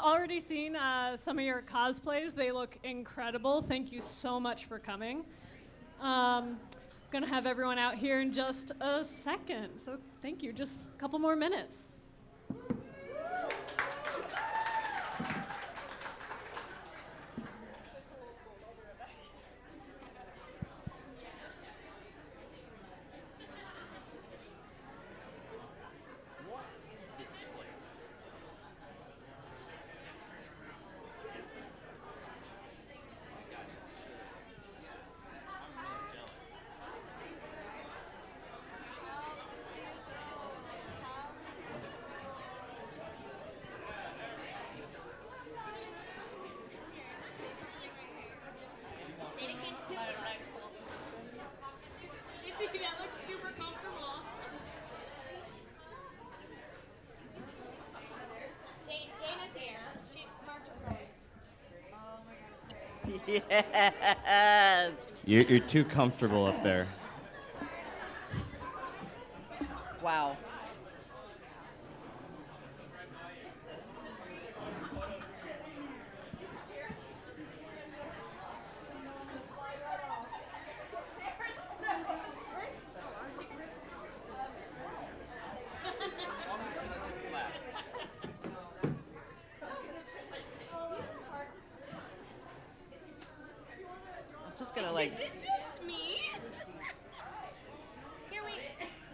already seen some of your cosplays. They look incredible. Thank you so much for coming. Gonna have everyone out here in just a second. So thank you. Just a couple more minutes. That looks super comfortable. Dana's here. She marked her phone. Oh my God, it's Yes. You're too comfortable up there. Wow. I'm just gonna like. Is it just me? Here, wait.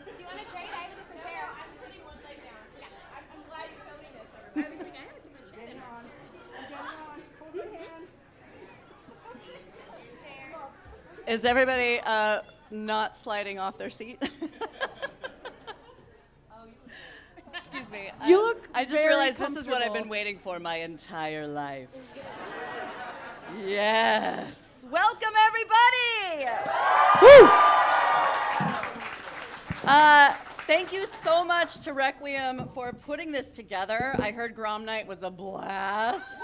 Do you want to trade? I have a different chair. I'm putting one leg down. Yeah. I'm glad you're filming this. I was like, I haven't taken my chair down. Hold your hand. Cheers. Is everybody not sliding off their seat? Excuse me. You look I just very realized this is what I've comfortable. been waiting for my entire life. Yes. Welcome, everybody. Woo! Thank you so much to Requiem for putting this together. I heard Grom Night was a blast.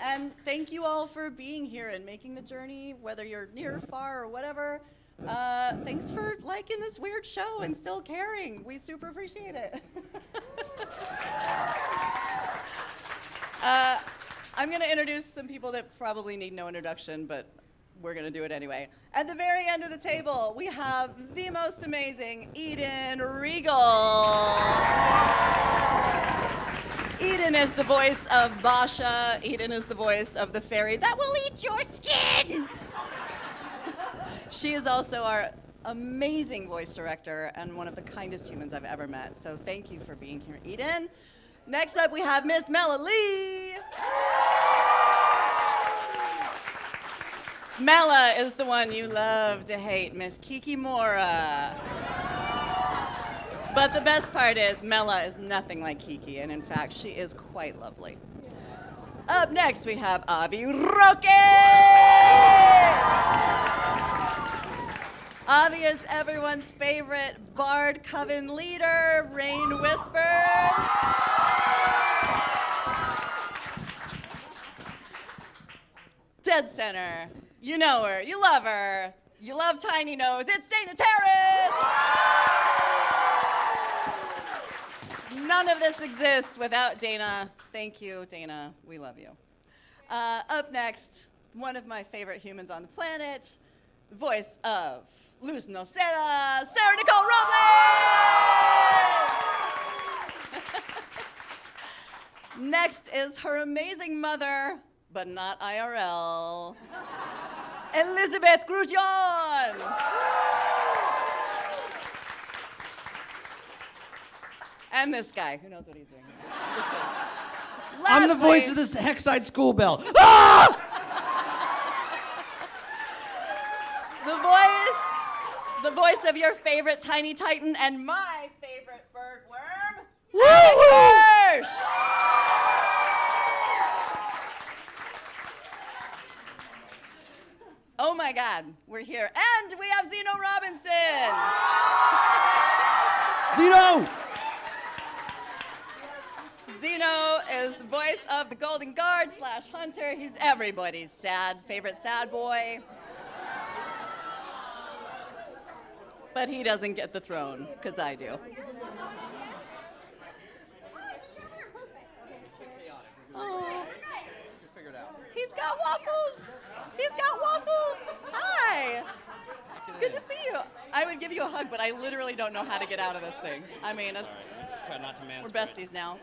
And thank you all for being here and making the journey, whether you're near or far or whatever. Thanks for liking this weird show and still caring. We super appreciate it. I'm going to introduce some people that probably need no introduction, but we're going to do it anyway. At the very end of the table, we have the most amazing Eden Regal. Eden is the voice of Basha. Eden is the voice of the fairy that will eat your skin. She is also our amazing voice director and one of the kindest humans I've ever met. So thank you for being here, Eden. Next up, we have Miss Mela Lee. Mela is the one you love to hate, Miss Kiki Mora. But the best part is Mela is nothing like Kiki, and in fact, she is quite lovely. Up next, we have Avi Roque. Avi is everyone's favorite Bard Coven leader, Rain Whispers. Dead center. You know her, you love her, you love Tiny Nose. It's Dana Terrace! None of this exists without Dana. Thank you, Dana. We love you. Up next, one of my favorite humans on the planet, the voice of Luz Nocera, Sarah Nicole Robles! Next is her amazing mother, but not IRL, Elizabeth Grosjean. And this guy, who knows what he's doing. This guy. I'm the Lastly, voice of this Hexside school bell. Ah! the voice of your favorite tiny titan and my favorite birdworm, Woo! Alex Hirsch. Oh my God, we're here. And we have Zeno Robinson. Zeno! Zeno is the voice of the Golden Guard / Hunter. He's everybody's favorite sad boy. But he doesn't get the throne, because I do. got waffles. He's got waffles. Hi. Good to see you. I would give you a hug, but I literally don't know how to get out of this thing. I mean, it's Try not to we're manspread. besties now.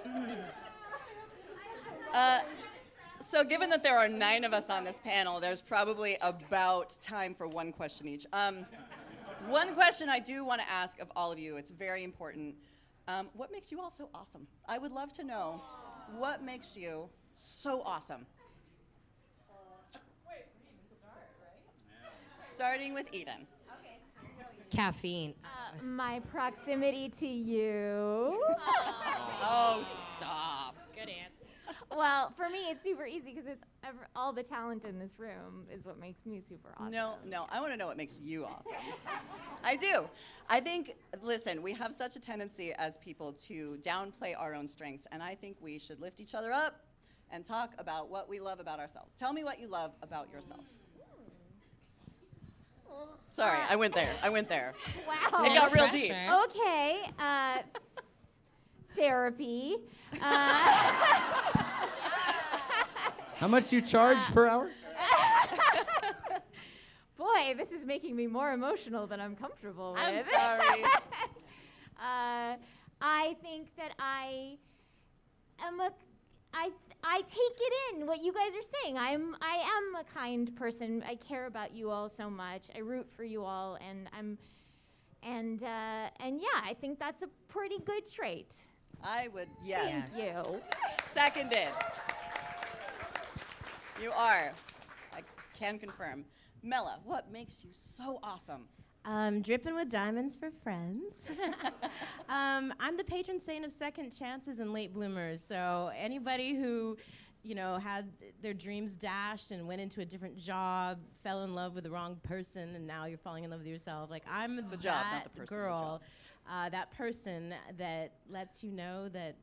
So given that there are 9 of us on this panel, there's probably about time for one question each. One question I do want to ask of all of you, it's very important. What makes you all so awesome? I would love to know what makes you so awesome. Starting with Eden. Caffeine. My proximity to you. Oh, stop. Good answer. Well, for me, it's super easy because it's all the talent in this room is what makes me super awesome. No, I want to know what makes you awesome. I do. I think, listen, we have such a tendency as people to downplay our own strengths, and I think we should lift each other up and talk about what we love about ourselves. Tell me what you love about yourself. Sorry, I went there. Wow. It got real deep. Okay. Therapy. How much do you charge per hour? Boy, this is making me more emotional than I'm comfortable with. I'm sorry. I think that I take it in what you guys are saying. I am a kind person. I care about you all so much. I root for you all, and yeah, I think that's a pretty good trait. I would, yes. Thank you. Seconded. You are. I can confirm. Mela, what makes you so awesome? Dripping with diamonds for friends. I'm the patron saint of second chances and late bloomers. So anybody who, had their dreams dashed and went into a different job, fell in love with the wrong person, and now you're falling in love with yourself. Like I'm The job, that not the person, the girl, that person that lets you know that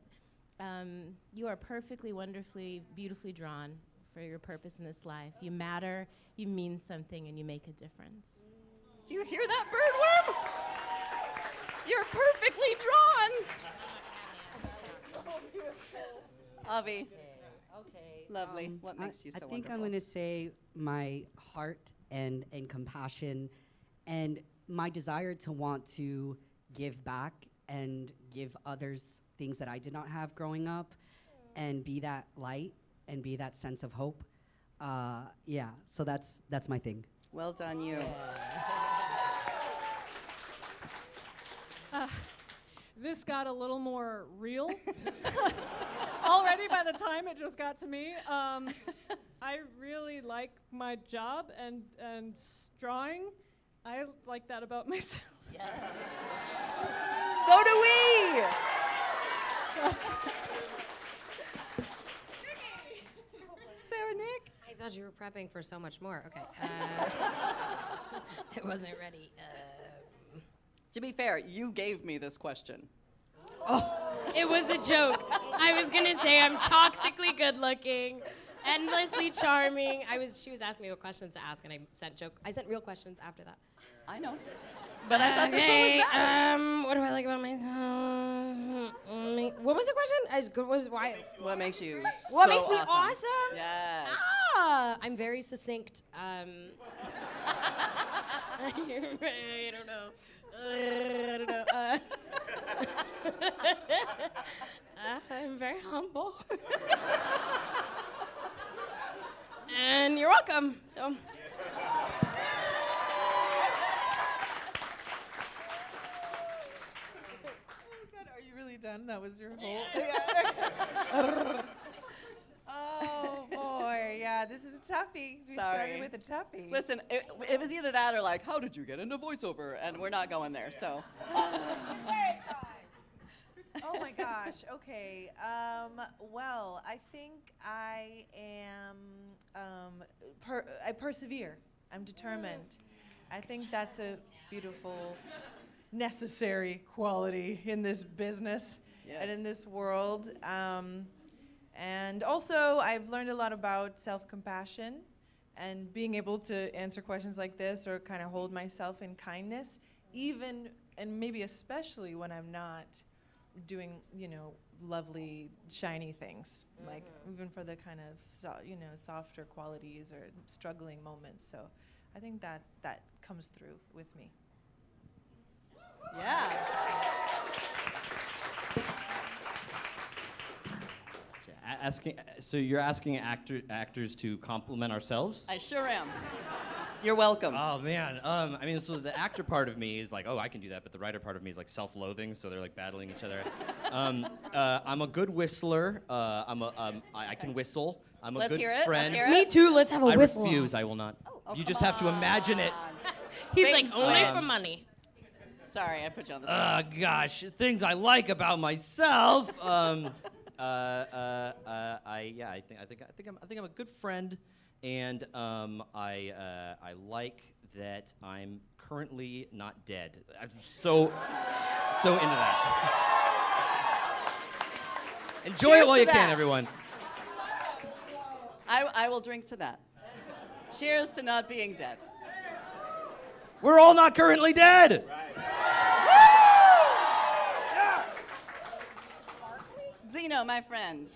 you are perfectly, wonderfully, beautifully drawn for your purpose in this life. You matter, you mean something, and you make a difference. Do you hear that, birdworm? You're perfectly drawn. Avi, Okay. lovely. What makes you so I think wonderful? I'm going to say my heart and compassion and my desire to want to give back and give others things that I did not have growing up and be that light and be that sense of hope. Yeah, so that's my thing. Well done, you. This got a little more real. Already by the time it just got to me. I really like my job and drawing. I like that about myself. So do we. Sarah, Nick? I thought you were prepping for so much more. Okay. I wasn't ready. To be fair, you gave me this question. It was a joke. I was gonna say I'm toxically good looking, endlessly charming. She was asking me what questions to ask, and I sent real questions after that. I know. But I thought this one was valid. What do I like about myself? What was the question? Why? What makes you What so makes me awesome? awesome? Yes. I'm very succinct. I don't know. I don't know. I'm very humble. And you're welcome. So. Are you really done? That was your whole. Oh boy, yeah, this is a toughie. We Sorry. started with a toughie. Listen, it was either that or like, how did you get into voiceover? And we're not going there, so. Oh my gosh. Okay. Well, I think I am. I persevere. I'm determined. I think that's a beautiful, necessary quality in this business and in this world. And also, I've learned a lot about self-compassion and being able to answer questions like this or kind of hold myself in kindness, even and maybe especially when I'm not doing, lovely, shiny things, like even for the kind of softer qualities or struggling moments. So I think that comes through with me. Yeah. So you're asking actors to compliment ourselves? I sure am. You're welcome. Oh man, I mean, so the actor part of me is like, oh, I can do that, but the writer part of me is like self-loathing, so they're like battling each other. I'm a good whistler. I can whistle. I'm a Let's good hear it. friend. Let's hear it. Me too. Let's have a I whistle. refuse. I will not. Oh, You just have to imagine it. He's Things, like, only um, for money. Sorry, I put you on the spot. Gosh, things I like about myself. I think I'm a good friend, and I like that I'm currently not dead. I'm so into that. Enjoy Cheers it while to you that. can, everyone. I will drink to that. Cheers to not being dead. We're all not currently dead. Zeno, my friend,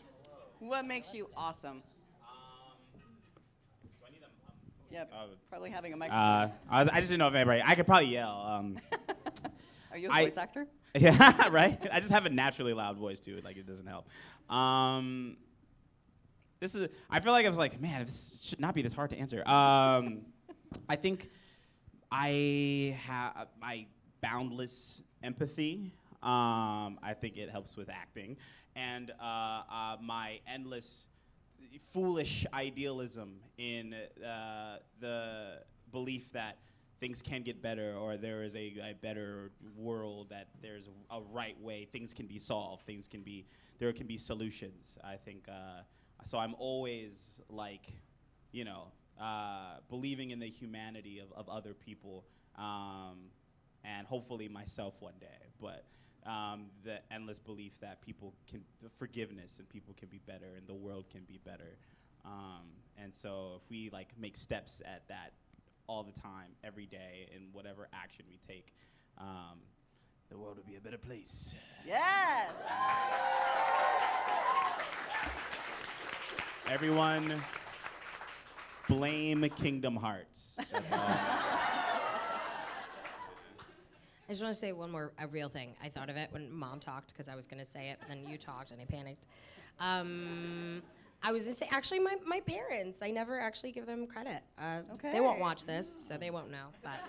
what makes you awesome? Yep, probably having a microphone. I just didn't know if anybody. I could probably yell. Are you a voice actor? Yeah, right. I just have a naturally loud voice too. Like it doesn't help. This is. I feel like I was like, man, this should not be this hard to answer. I think I have my boundless empathy. I think it helps with acting, and my endless foolish idealism in the belief that things can get better, or there is a better world, that there's a right way, things can be solved, there can be solutions. I think so. I'm always like, believing in the humanity of other people, and hopefully myself one day. But the endless belief that forgiveness, and people can be better, and the world can be better. And so if we make steps at that all the time, every day, in whatever action we take, the world will be a better place. Yes! Everyone, blame Kingdom Hearts. That's all. I just want to say a real thing. I thought of it when Mom talked because I was going to say it, but then you talked and I panicked. I was going to say, actually, my parents, I never actually give them credit. Okay. They won't watch this, so they won't know. But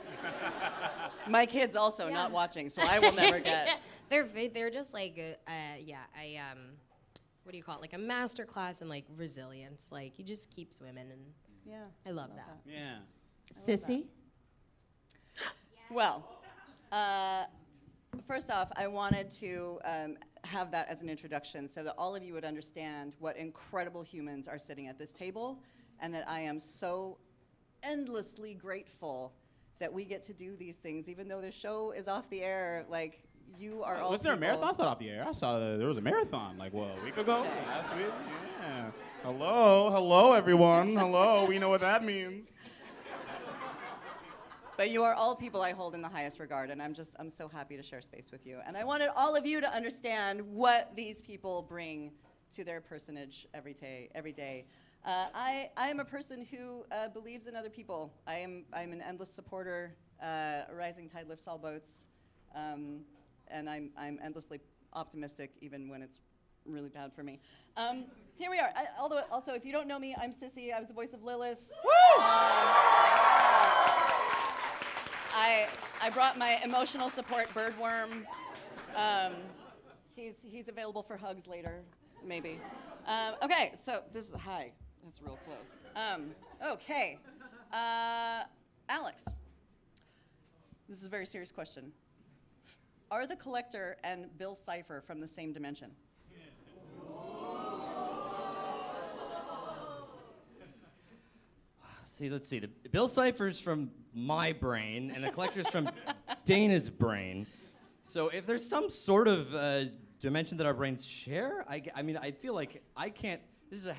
My kids also not watching, so I will never get. they're just like, what do you call it? Like a master class in resilience. You just keep swimming, and Yeah. I love that. Yeah. Sissy? Well, first off, I wanted to have that as an introduction so that all of you would understand what incredible humans are sitting at this table, and that I am so endlessly grateful that we get to do these things, even though the show is off the air. You are all. Wasn't there a people- marathon? It's not off the air. I saw there was a marathon a week ago. Okay. Last week. Yeah. Hello, everyone. Hello. We know what that means. But you are all people I hold in the highest regard, and I'm so happy to share space with you. And I wanted all of you to understand what these people bring to their personage every day. I am a person who believes in other people. I'm an endless supporter. A rising tide lifts all boats, and I'm endlessly optimistic even when it's really bad for me. Here we are. Although also, if you don't know me, I'm Sissy. I was the voice of Lilith. Woo! I brought my emotional support birdworm. He's available for hugs later, maybe. Okay, so this is hi. That's real close. Okay, Alex. This is a very serious question. Are the Collector and Bill Cipher from the same dimension? Let's see. The Bill Cipher's from my brain, and the Collector's from Dana's brain. So if there's some sort of dimension that our brains share, I feel like I can't.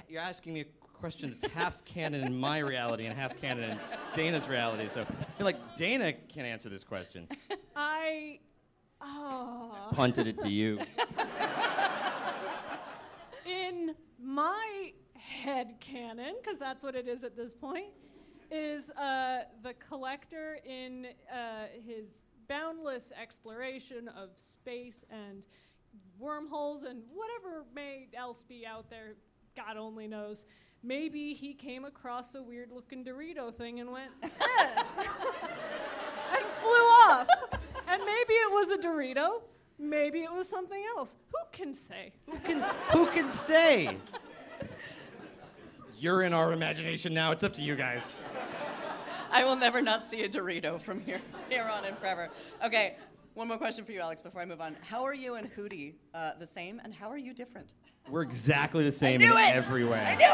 You're asking me a question that's half canon in my reality and half canon in Dana's reality. So I feel like Dana can answer this question. I Punted it to you. my head canon, because that's what it is at this point, is the collector in his boundless exploration of space and wormholes and whatever may else be out there, God only knows. Maybe he came across a weird-looking Dorito thing and went, and flew off. And maybe it was a Dorito. Maybe it was something else. Who can say? Who can say? You're in our imagination now. It's up to you guys. I will never not see a Dorito from here on in forever. Okay, one more question for you, Alex, before I move on. How are you and Hootie the same, and how are you different? We're exactly the same in every way. I knew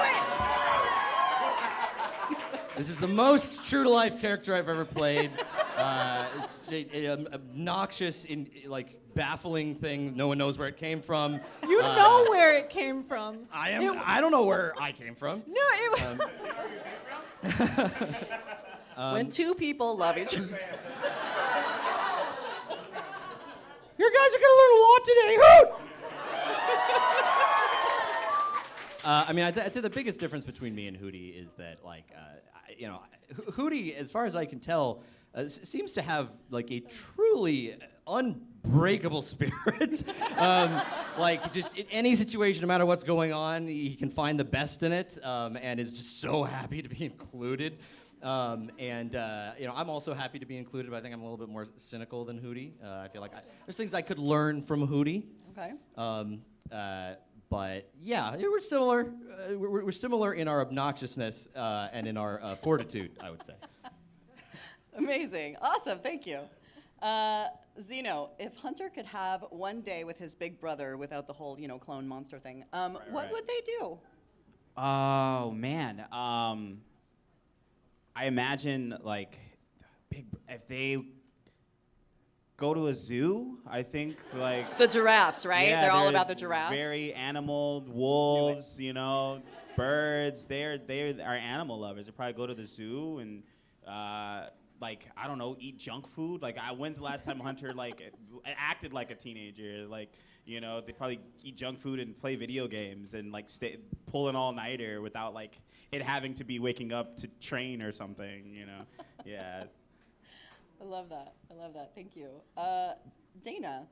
it! This is the most true-to-life character I've ever played. It's an obnoxious, baffling thing. No one knows where it came from. You know where it came from. I don't know where I came from. No, it was. When two people love each other. You guys are gonna learn a lot today. Hoot! I'd say the biggest difference between me and Hootie is that, Hootie, as far as I can tell, seems to have a truly unbreakable spirit. Just in any situation, no matter what's going on, he can find the best in it, and is just so happy to be included. I'm also happy to be included, but I think I'm a little bit more cynical than Hootie. I feel like there's things I could learn from Hootie. Okay. But yeah, we're similar. We're similar in our obnoxiousness and in our fortitude, I would say. Amazing. Awesome. Thank you. Zeno, if Hunter could have one day with his big brother without the whole, clone monster thing, what would they do? Oh, man. I imagine, if they go to a zoo, I think, The giraffes, right? Yeah, they're all about the giraffes. Very animal, wolves, birds. They are animal lovers. They probably go to the zoo and, I don't know, eat junk food. When's the last time Hunter, acted like a teenager? They probably eat junk food and play video games and, pull an all-nighter without, it having to be waking up to train or something, Yeah. I love that. Thank you. Dana,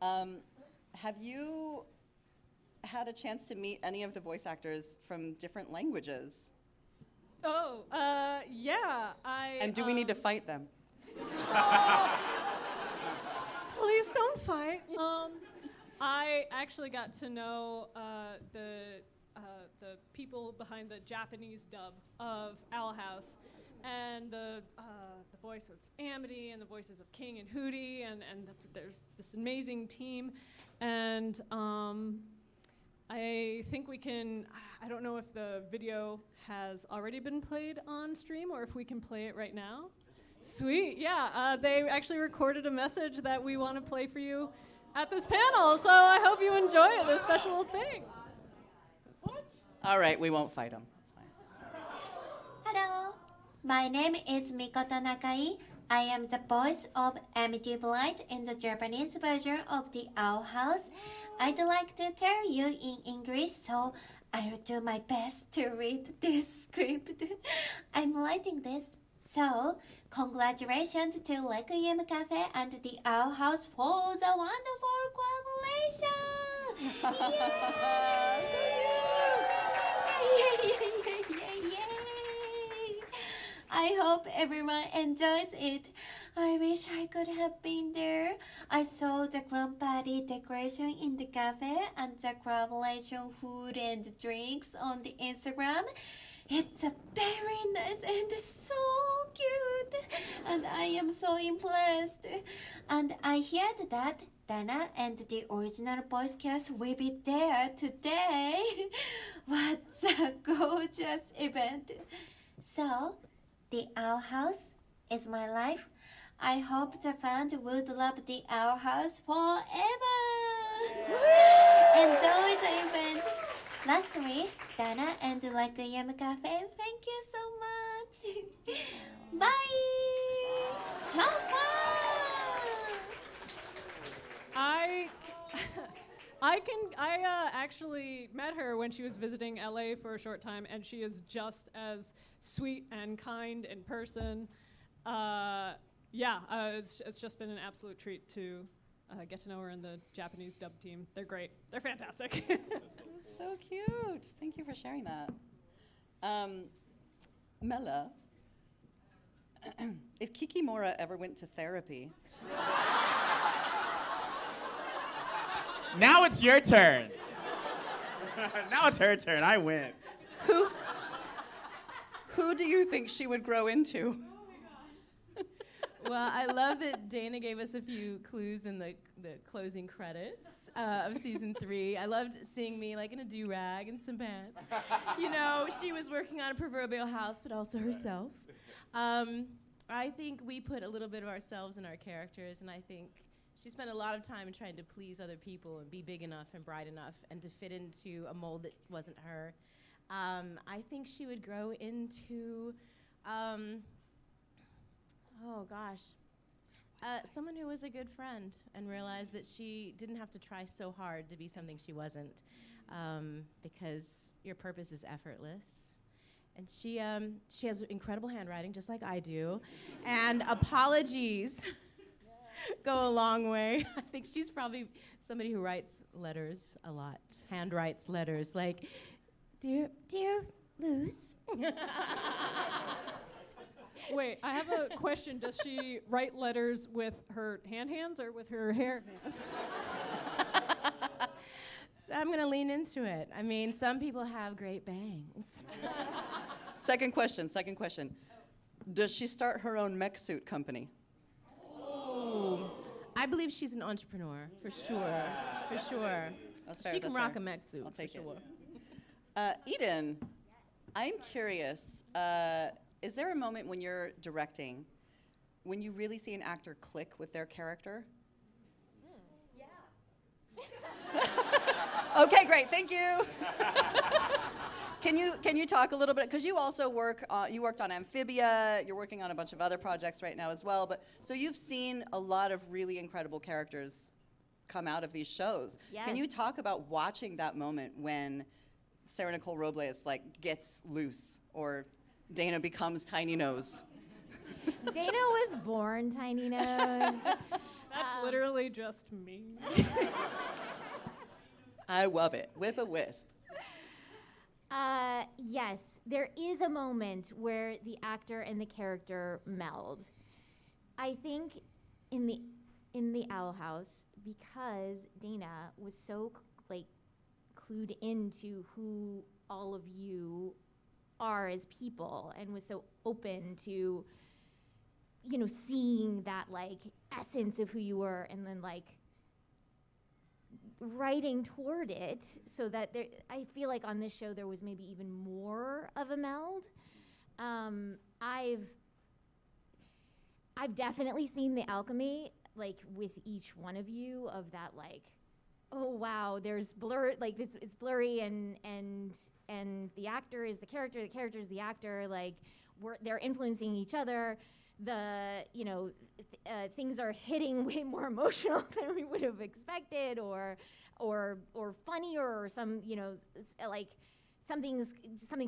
have you had a chance to meet any of the voice actors from different languages? Oh, yeah. And do we need to fight them? Please don't fight. I actually got to know the people behind the Japanese dub of Owl House, and the voice of Amity, and the voices of King and Hootie, and there's this amazing team, and I think we can. I don't know if the video has already been played on stream or if we can play it right now. Sweet, yeah. They actually recorded a message that we want to play for you at this panel, so I hope you enjoy it, this special thing. What? All right, we won't fight them. That's fine. Hello, my name is Mikoto Nakai. I am the voice of Amity Blight in the Japanese version of the Owl House. I'd like to tell you in English, so I'll do my best to read this script. I'm writing this. So, congratulations to Requiem Cafe and the Owl House for the wonderful collaboration! Yay! I hope everyone enjoys it. I wish I could have been there. I saw the grand party decoration in the cafe and the collaboration food and drinks on the Instagram. It's a very nice and so cute, and I am so impressed. And I heard that Dana and the original Boy Scouts will be there today. What a gorgeous event. So, the Owl House is my life. I hope the fans would love the Owl House forever. Enjoy the event. Lastly, Dana and Requiem Cafe, thank you so much. Bye! Have fun! I I actually met her when she was visiting LA for a short time, and she is just as sweet and kind in person. It's just been an absolute treat to get to know her and the Japanese dub team. They're great. They're fantastic. That's so cute. Thank you for sharing that. Mela, if Kikimora ever went to therapy, Now it's your turn. Now it's her turn. I win. who do you think she would grow into? Well, I love that Dana gave us a few clues in the closing credits of season 3. I loved seeing me like in a do-rag and some pants. You know, she was working on a proverbial house, but also herself. I think we put a little bit of ourselves in our characters, and I think she spent a lot of time trying to please other people and be big enough and bright enough and to fit into a mold that wasn't her. I think she would grow into, someone who was a good friend and realized that she didn't have to try so hard to be something she wasn't, because your purpose is effortless. And she has incredible handwriting, just like I do, and apologies go a long way. I think she's probably somebody who writes letters a lot, handwrites letters, like, dear Luz. Wait, I have a question. Does she write letters with her hands or with her hair hands? So I'm gonna lean into it. I mean, some people have great bangs. Second question. Does she start her own mech suit company? I believe she's an entrepreneur, for sure. That's fair, She can that's rock fair. a mech suit, I'll take for sure. Eden, I'm curious, is there a moment when you're directing when you really see an actor click with their character? Okay, great, thank you. Can you talk a little bit, because you also you worked on Amphibia, you're working on a bunch of other projects right now as well, but so you've seen a lot of really incredible characters come out of these shows. Yes. Can you talk about watching that moment when Sarah Nicole Robles gets loose, or Dana becomes Tiny Nose? Dana was born Tiny Nose. That's literally just me. I love it, with a wisp. Yes, there is a moment where the actor and the character meld. I think in the Owl House, because Dana was so clued into who all of you are as people and was so open to, you know, seeing that essence of who you were, and then writing toward it, so that I feel like on this show there was maybe even more of a meld. I've definitely seen the alchemy with each one of you, of that oh wow, there's blur, it's blurry, and the actor is the character is the actor, they're influencing each other. Things are hitting way more emotional than we would have expected, or funnier, or something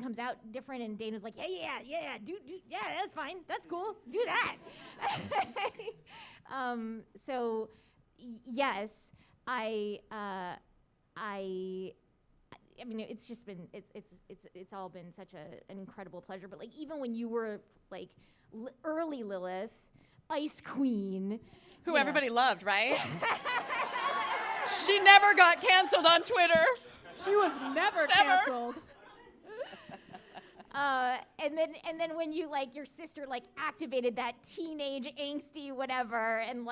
comes out different, and Dana's like, yeah, do that's fine, that's cool, do that. So yes, I mean, it's just been it's all been such an incredible pleasure. But even when you were early Lilith, Ice Queen, Who everybody loved, right? She never got canceled on Twitter. She was never canceled. And then when you your sister activated that teenage angsty whatever, and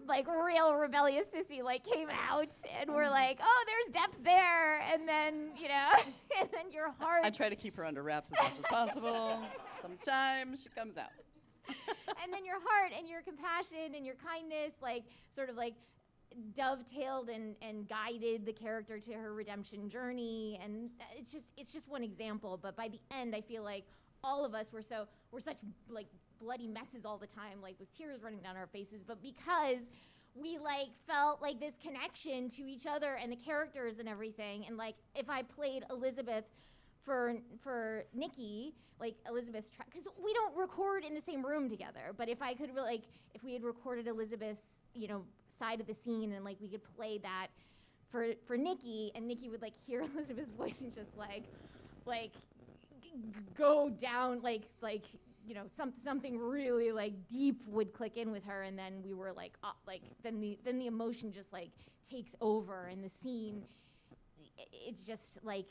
real rebellious sissy came out, and we're oh, there's depth there, and then and then your heart. I try to keep her under wraps as much as possible. Sometimes she comes out. And then your heart and your compassion and your kindness dovetailed and guided the character to her redemption journey, and it's just one example. But by the end, I feel like all of us were such bloody messes all the time, with tears running down our faces. But because we like felt like this connection to each other and the characters and everything. And like if I played Elizabeth for Nikki, like Elizabeth's because we don't record in the same room together. But if I could if we had recorded Elizabeth's, side of the scene and like we could play that for Nikki, and Nikki would like hear Elizabeth's voice and just go down something really like deep would click in with her, and then we were then the emotion just like takes over, and the scene it's just like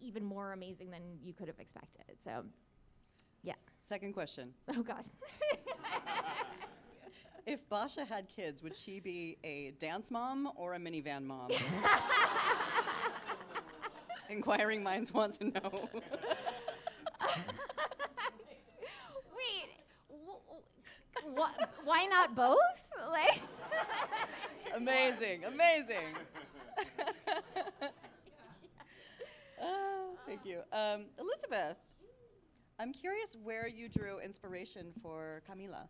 even more amazing than you could have expected. So, yes. Second question. Oh God. If Basha had kids, would she be a dance mom or a minivan mom? Inquiring minds want to know. Wait, why not both? Like. Amazing. Thank you. Elizabeth, I'm curious where you drew inspiration for Camila.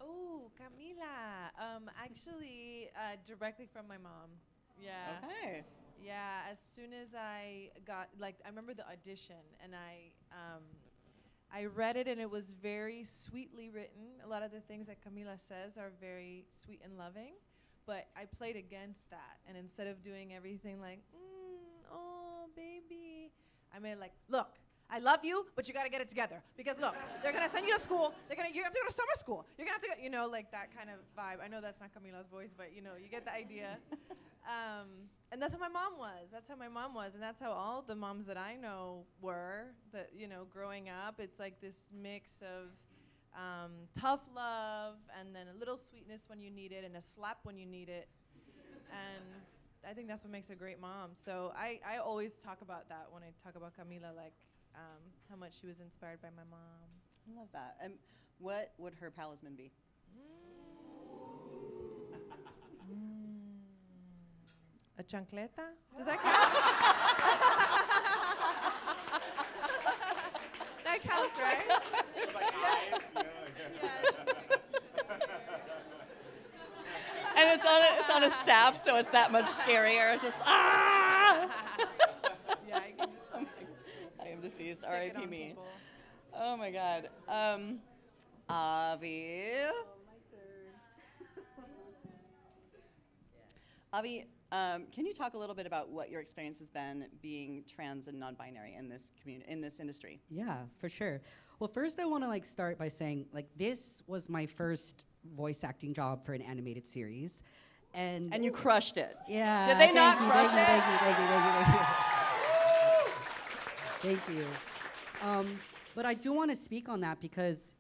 Oh, Camila. Actually, directly from my mom. Yeah. Okay. Yeah. As soon as I got, I remember the audition, and I read it, and it was very sweetly written. A lot of the things that Camila says are very sweet and loving, but I played against that, and instead of doing everything like, oh, baby, I made look. I love you, but you gotta get it together. Because look, they're gonna send you to school. You have to go to summer school. You're gonna have to go, like that kind of vibe. I know that's not Camila's voice, but you get the idea. And that's how my mom was. And that's how all the moms that I know were. That growing up, it's like this mix of tough love, and then a little sweetness when you need it, and a slap when you need it. And I think that's what makes a great mom. So I always talk about that when I talk about Camila, how much she was inspired by my mom. I love that. And what would her talisman be? A chancleta? Does that count? That counts, right? And it's on a staff, so it's that much scarier. It's just Yeah, I can just. I am deceased. Stick it R.I.P. on me. people. Oh my God. Avi. Avi, can you talk a little bit about what your experience has been being trans and non-binary in this in this industry? Yeah, for sure. Well, first I want to start by saying this was my first voice acting job for an animated series, and you crushed it. Yeah. Did they not crush it? Thank you. But I do want to speak on that because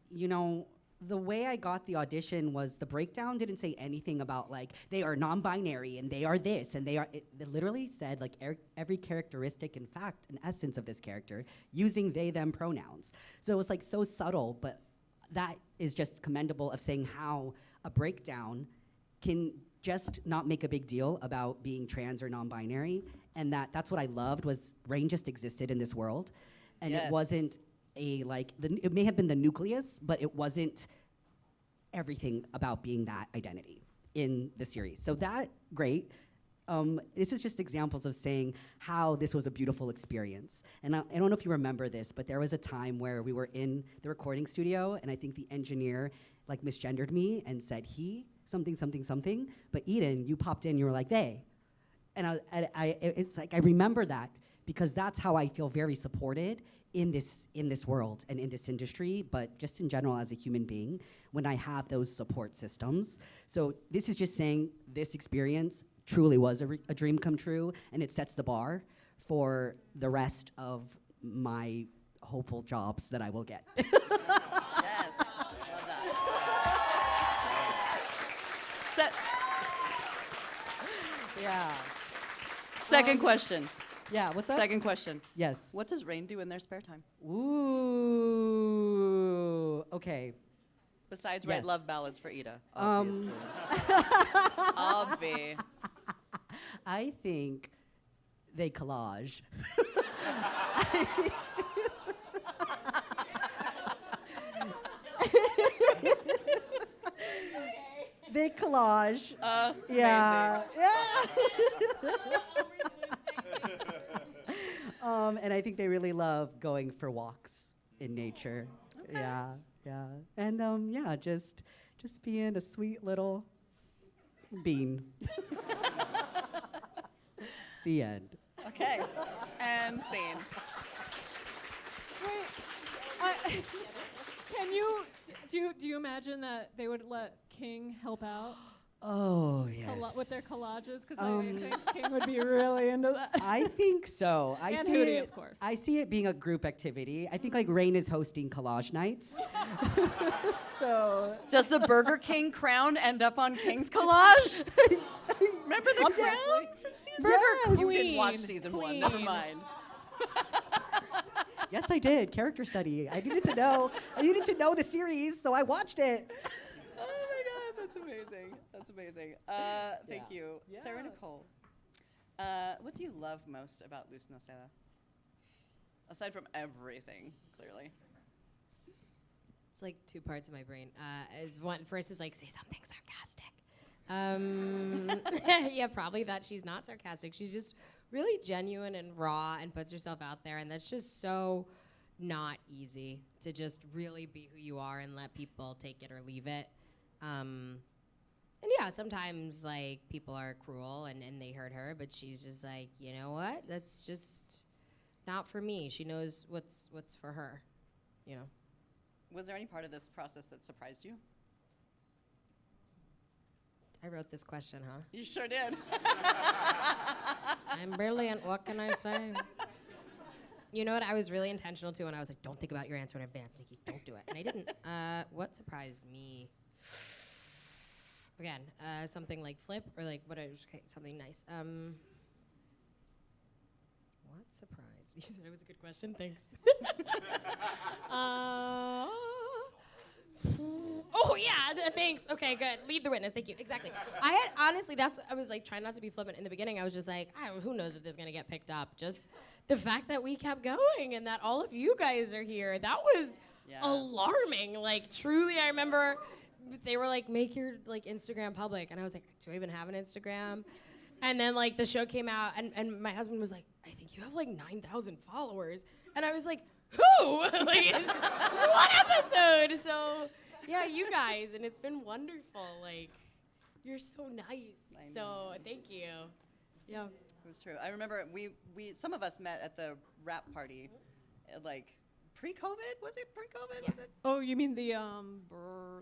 the way I got the audition was the breakdown didn't say anything about they are non-binary and they are this and they are. It literally said every characteristic, in fact, an essence of this character using they them pronouns. So it was so subtle, but that is just commendable of saying how a breakdown can just not make a big deal about being trans or non-binary, and that's what I loved was Rain just existed in this world, and Yes. it wasn't it may have been the nucleus, but it wasn't everything about being that identity in the series. So that, great. This is just examples of saying how this was a beautiful experience. And I don't know if you remember this, but there was a time where we were in the recording studio, and I think the engineer misgendered me and said he, something, something, something. But Eden, you popped in, you were like, they. And it's I remember that because that's how I feel very supported in this world and in this industry, but just in general as a human being, when I have those support systems. So this is just saying this experience truly was a dream come true, and it sets the bar for the rest of my hopeful jobs that I will get. Yes. Love that. Yeah. Second question. Yeah, what's up? Second question. Yes. What does Rain do in their spare time? Ooh, okay. Besides write Yes. love ballads for Ida, obviously. Obvi. I think they collage. They collage. Yeah. And I think they really love going for walks in nature. Okay. Yeah. And yeah, just being a sweet little bean. The end. Okay. And scene. Wait, do you imagine that they would let King help out Oh, yes. with their collages? Because I think King would be really into that. I think so. And Hootie, of course. I see it being a group activity. I think like Rain is hosting collage nights. So Does the Burger King crown end up on King's collage? Remember the crown? Burger You Queen. didn't watch season 1. Never mind. yes, I did. Character study. I needed to know. I needed to know the series, so I watched it. Oh my God, that's amazing. That's amazing. Thank you, Sarah Nicole. What do you love most about Luz No Seda? Aside from everything, clearly. It's like two parts of my brain. First is like, say something sarcastic. Yeah, probably that she's not sarcastic. She's just really genuine and raw and puts herself out there. And that's just so not easy to just really be who you are and let people take it or leave it. And yeah, sometimes like people are cruel and they hurt her, but she's just like, you know what? That's just not for me. She knows what's for her, you know. Was there any part of this process that surprised you? I wrote this question, huh? You sure did. I'm brilliant. What can I say? You know what? I was really intentional too, and I was like, "Don't think about your answer in advance, Nikki. Don't do it." And I didn't. What surprised me? Again, something like flip or like what? Okay, something nice. What surprised? You said it was a good question. Thanks. Oh yeah, thanks. Okay, good. Lead the witness. Thank you. Exactly. I had honestly, I was like trying not to be flippant in the beginning. I was just like, who knows if this is gonna get picked up. Just the fact that we kept going and that all of you guys are here, that was alarming. Like truly, I remember they were like, make your like Instagram public, and I was like, do I even have an Instagram? And then like the show came out, and my husband was like, I think you have like 9,000 followers, and I was like, who? Like it's one episode. So yeah, you guys, and it's been wonderful. Like you're so nice. So thank you. Yeah. It was true. I remember we some of us met at the rap party, like pre-COVID. Was it pre-COVID? Yes. Was it? Oh, you mean the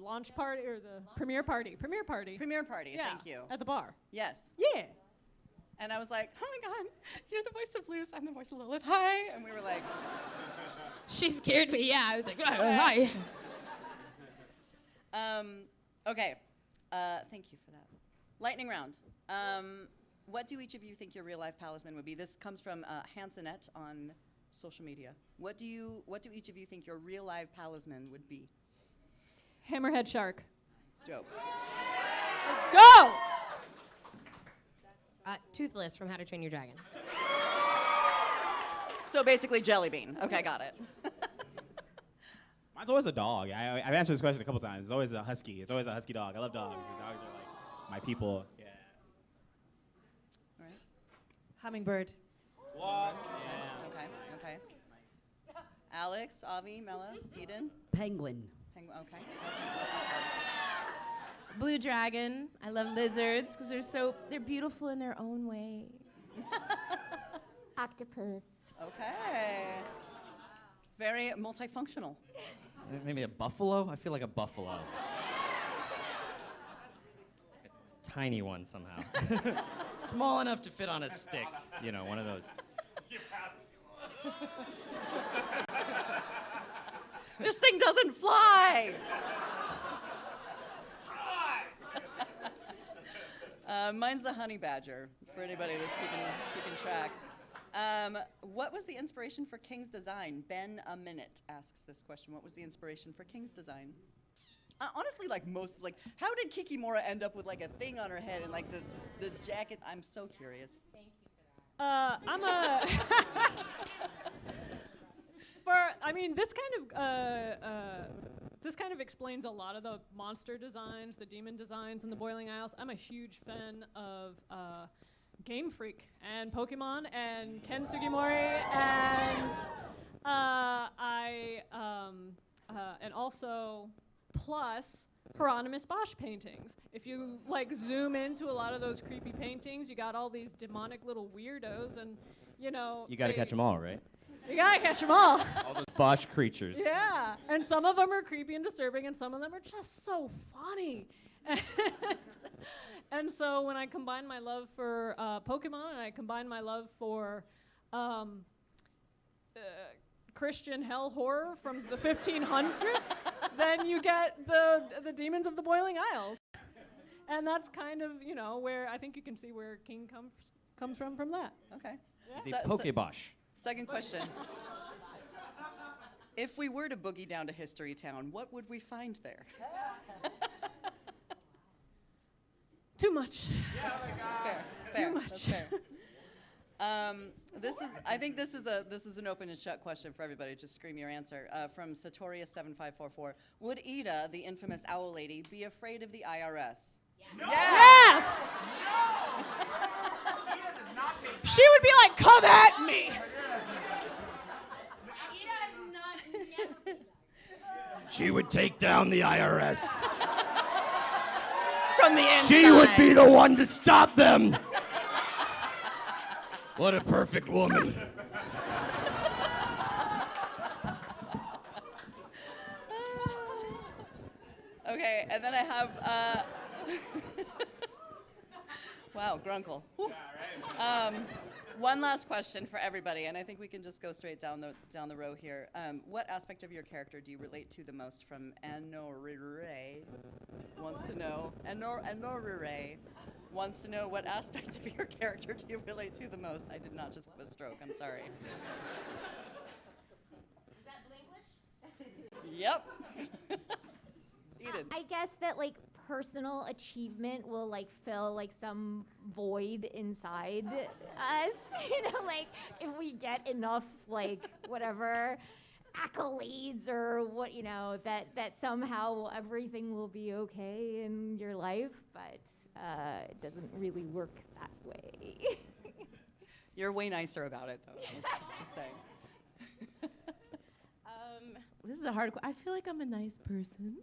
launch party or the premiere party? Premiere party. Premiere party. Yeah, Thank you. at the bar. Yes. Yeah. And I was like, oh my God, you're the voice of Luz. I'm the voice of Lilith. Hi. And we were like, She scared me. Yeah, I was like, hi. Okay. Thank you for that. Lightning round. What do each of you think your real life talisman would be? This comes from Hansonette on social media. What do each of you think your real life talisman would be? Hammerhead shark. Dope. Let's go. Toothless from How to Train Your Dragon. So basically jelly bean. Okay, got it. Mine's always a dog. I've answered this question a couple times. It's always a husky. It's always a husky dog. I love dogs. The dogs are like my people. Yeah. All right. Hummingbird. Walk. Okay. Okay. Alex, Avi, Mela, Eden. Penguin. Penguin. Okay. Blue dragon. I love lizards because they're beautiful in their own way. Octopus. Okay. Very multifunctional. Maybe a buffalo? I feel like a buffalo. A tiny one somehow. Small enough to fit on a stick. You know, one of those. This thing doesn't fly. Mine's the honey badger, for anybody that's keeping track. What was the inspiration for King's design? Ben a Minute asks this question. What was the inspiration for King's design? Honestly, how did Kikimora end up with like a thing on her head and like the jacket? I'm so curious. Thank you for that. This this kind of explains a lot of the monster designs, the demon designs in the Boiling Isles. I'm a huge fan of Game Freak and Pokemon and Ken Sugimori and and also plus Hieronymus Bosch paintings. If you like zoom into a lot of those creepy paintings, you got all these demonic little weirdos, and you know. You got to catch them all, right? You gotta catch them all. All those Bosch creatures. Yeah, and some of them are creepy and disturbing, and some of them are just so funny. And so when I combine my love for Pokemon and I combine my love for Christian hell horror from the 1500s, then you get the demons of the Boiling Isles. And that's kind of, you know, where I think you can see where King comes from that. Okay. The Pokebosh. Second question. If we were to boogie down to History Town, what would we find there? Too much. Fair. Too much. That's fair. I think this is an open and shut question for everybody. Just scream your answer. From Satorius7544. Would Ida, the infamous owl lady, be afraid of the IRS? No. Yes! She would be like, come at me! She would take down the IRS. From the inside. She would be the one to stop them. What a perfect woman. Okay, and then I have, wow, Grunkle. One last question for everybody, and I think we can just go straight down the row here. What aspect of your character do you relate to the most? From Anorire wants to know. Anorire wants to know what aspect of your character do you relate to the most? I did not just have a stroke. I'm sorry. Is that Blinglish? Yep. Eden. I guess that like personal achievement will like fill like some void inside us, you know, like if we get enough like whatever accolades or what, you know, that somehow everything will be okay in your life, but it doesn't really work that way. You're way nicer about it, though. Just saying. This is a hard question. I feel like I'm a nice person.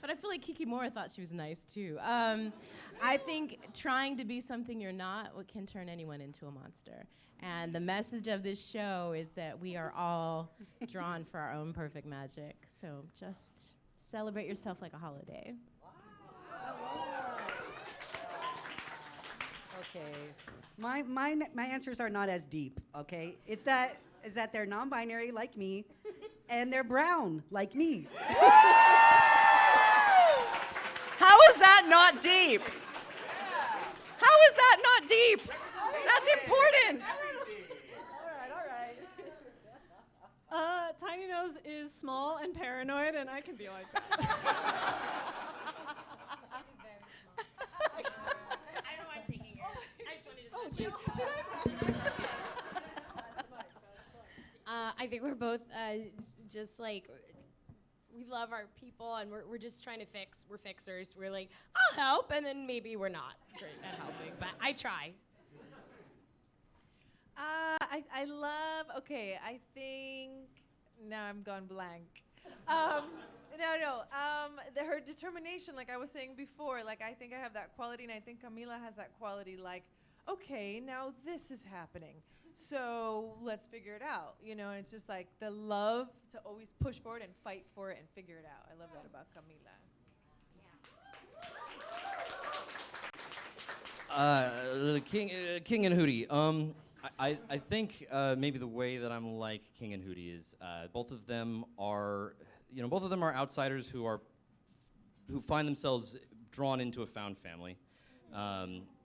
But I feel like Kikimora thought she was nice, too. I think trying to be something you're not can turn anyone into a monster. And the message of this show is that we are all drawn for our own perfect magic. So just celebrate yourself like a holiday. Okay. My answers are not as deep, okay? Is that they're non-binary like me, and they're brown like me. How is that not deep? How is that not deep? That's important. All right. Tiny Nose is small and paranoid, and I can be like that. I know I'm taking it. I just wanted to I think we're both just like, we love our people and we're just trying to fix. We're fixers. We're like, I'll help, and then maybe we're not great at helping, but I try. I love, okay, I think, now I'm gone blank. Her determination, like I was saying before, like I think I have that quality, and I think Camila has that quality, like, okay, now this is happening. So let's figure it out, you know, and it's just like the love to always push forward and fight for it and figure it out. I love that about Camila. King and Hootie. I think maybe the way that I'm like King and Hootie is both of them are outsiders who find themselves drawn into a found family,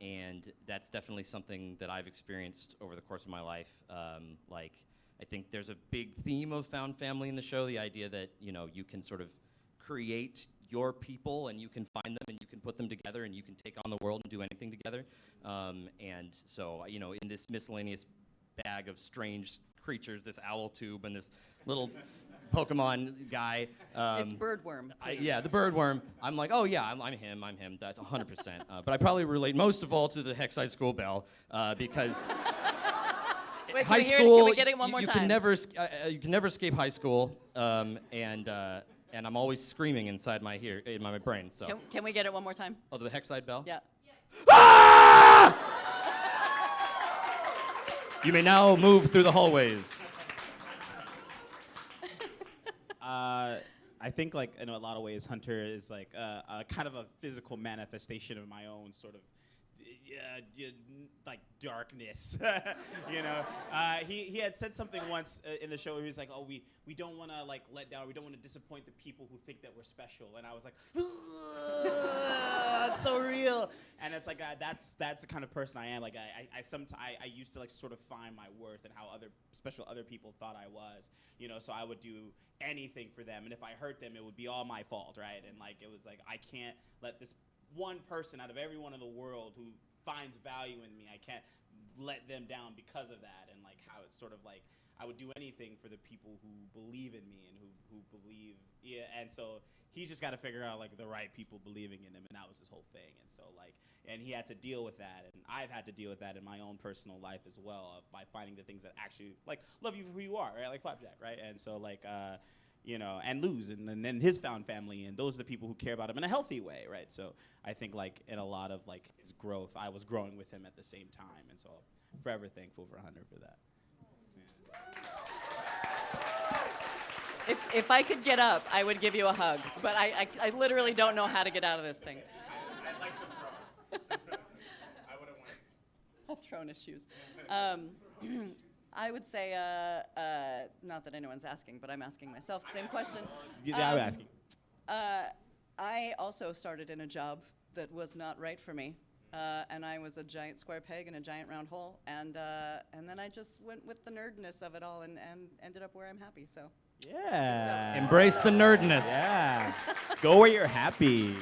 and that's definitely something that I've experienced over the course of my life. I think there's a big theme of found family in the show, the idea that you can sort of create your people and you can find them and you can put them together and you can take on the world and do anything together. And so, in this miscellaneous bag of strange creatures, this owl tube and this little Pokemon guy. It's Birdworm. Yeah, the birdworm. I'm like, oh yeah, I'm him. That's 100%. But I probably relate most of all to the Hexside School Bell because Wait, high can school. we get it one more you time? you can never escape high school, and I'm always screaming inside in my brain. So. Can we get it one more time? Oh, the Hexside Bell. Yeah. Ah! You may now move through the hallways. I think, like, in a lot of ways, Hunter is like a kind of a physical manifestation of my own sort of like darkness. You know, he had said something once in the show where he was like, oh, we don't want to like let down, we don't want to disappoint the people who think that we're special. And I was like, it's so real. And it's like that's the kind of person I am. Like I used to like sort of find my worth and how special other people thought I was. You know, so I would do anything for them, and if I hurt them, it would be all my fault, right? And like it was like I can't let this one person out of everyone in the world who finds value in me, I can't let them down because of that. And like how it's sort of like I would do anything for the people who believe in me and who believe, yeah. And so he's just got to figure out like the right people believing in him, and that was his whole thing. And so like, and he had to deal with that, and I've had to deal with that in my own personal life as well, by finding the things that actually like love you for who you are, right? Like Flapjack, right? And so like, you know, and Luz, and then his found family, and those are the people who care about him in a healthy way, right? So I think like in a lot of like his growth, I was growing with him at the same time, and so I'm forever thankful for Hunter for that. If I could get up, I would give you a hug, but I literally don't know how to get out of this thing. I like the throw. I would have went. Throne issues. I would say, not that anyone's asking, but I'm asking myself the same question. Yeah, I'm asking. I also started in a job that was not right for me, and I was a giant square peg in a giant round hole, and then I just went with the nerdness of it all and ended up where I'm happy. So. Yeah. Embrace the nerdness. Yeah. Go where you're happy.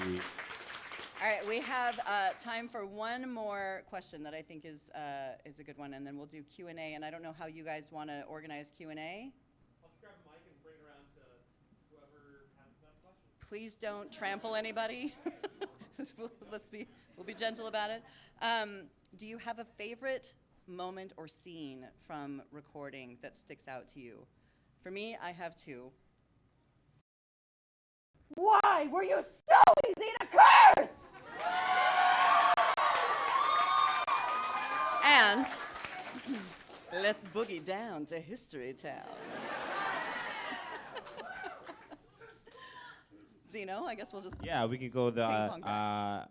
All right, we have time for one more question that I think is a good one, and then we'll do Q&A. And I don't know how you guys want to organize Q&A. I'll just grab a mic and bring it around to whoever has the best questions. Please don't trample anybody. We'll be gentle about it. Do you have a favorite moment or scene from recording that sticks out to you? For me, I have two. Why were you so easy to curse? And let's boogie down to History Town. Zeno, I guess we'll just. Yeah, we could go the. Ping pong back.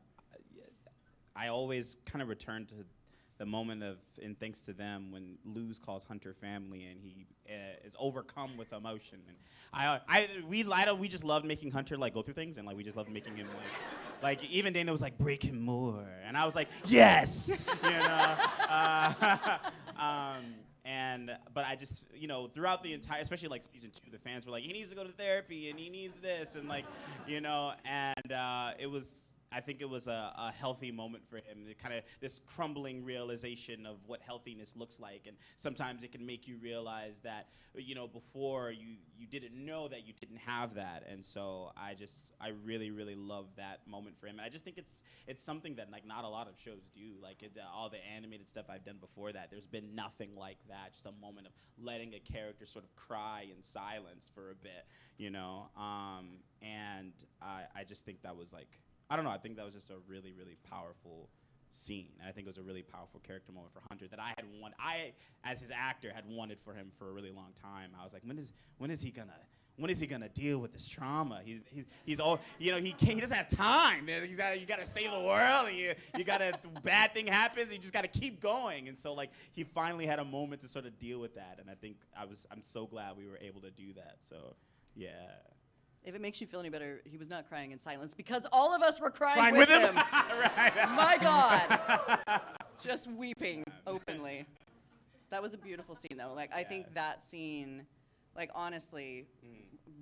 I always kind of return to the moment of, and thanks to them, when Luz calls Hunter family and he is overcome with emotion. And we just loved making Hunter like go through things, and like we just loved making him like even Dana was like break him more, and I was like yes, you know. But I just, you know, throughout the entire, especially like season 2, the fans were like, he needs to go to therapy and he needs this, and like, you know, and I think it was a healthy moment for him. Kind of this crumbling realization of what healthiness looks like, and sometimes it can make you realize that, you know, before you didn't know that you didn't have that. And so I really, really love that moment for him. And I just think it's something that like not a lot of shows do. Like all the animated stuff I've done before that, there's been nothing like that. Just a moment of letting a character sort of cry in silence for a bit, you know. And I just think that was like, I don't know, I think that was just a really, really powerful scene. And I think it was a really powerful character moment for Hunter that I, as his actor, had wanted for him for a really long time. I was like, when is he gonna deal with this trauma? He's all, you know, he doesn't have time. You gotta save the world, and you gotta, bad thing happens, you just gotta keep going. And so like, he finally had a moment to sort of deal with that. And I think I'm so glad we were able to do that. So, yeah. If it makes you feel any better, he was not crying in silence because all of us were crying with him. Right. My God. Just weeping openly. That was a beautiful scene, though. Like, I think that scene, like, honestly,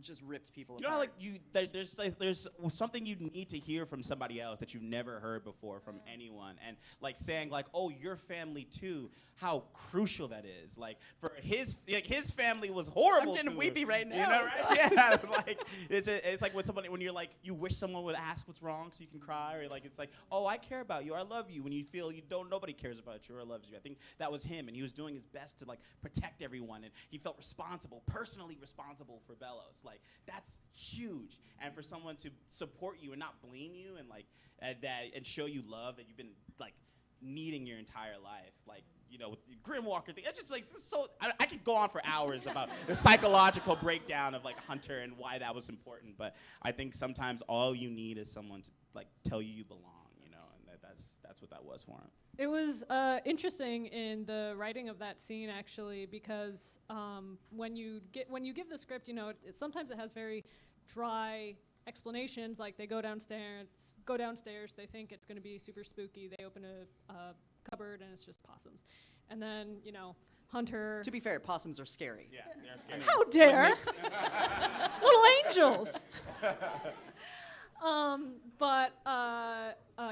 just ripped people You know, how, apart. there's something you need to hear from somebody else that you've never heard before from anyone, and like saying like, oh, your family too. How crucial that is. Like for his family was horrible. I'm getting to weepy him, right now. You know, right? Yeah. Like it's like when you're like you wish someone would ask what's wrong so you can cry, or like it's like, oh, I care about you, I love you. When you feel nobody cares about you or loves you. I think that was him, and he was doing his best to like protect everyone, and he felt personally responsible for Bellows. Like that's huge, and for someone to support you and not blame you and like and show you love that you've been like needing your entire life, like with the Grimwalker thing. It's just like I could go on for hours about the psychological breakdown of like Hunter and why that was important. But I think sometimes all you need is someone to like tell you belong, and that's what that was for him. It was interesting in the writing of that scene actually, because when you give the script, sometimes it has very dry explanations. Like they go downstairs, they think it's going to be super spooky. They open a cupboard and it's just possums, and then Hunter. To be fair, possums are scary. Yeah, they're scary. How dare! Little angels. But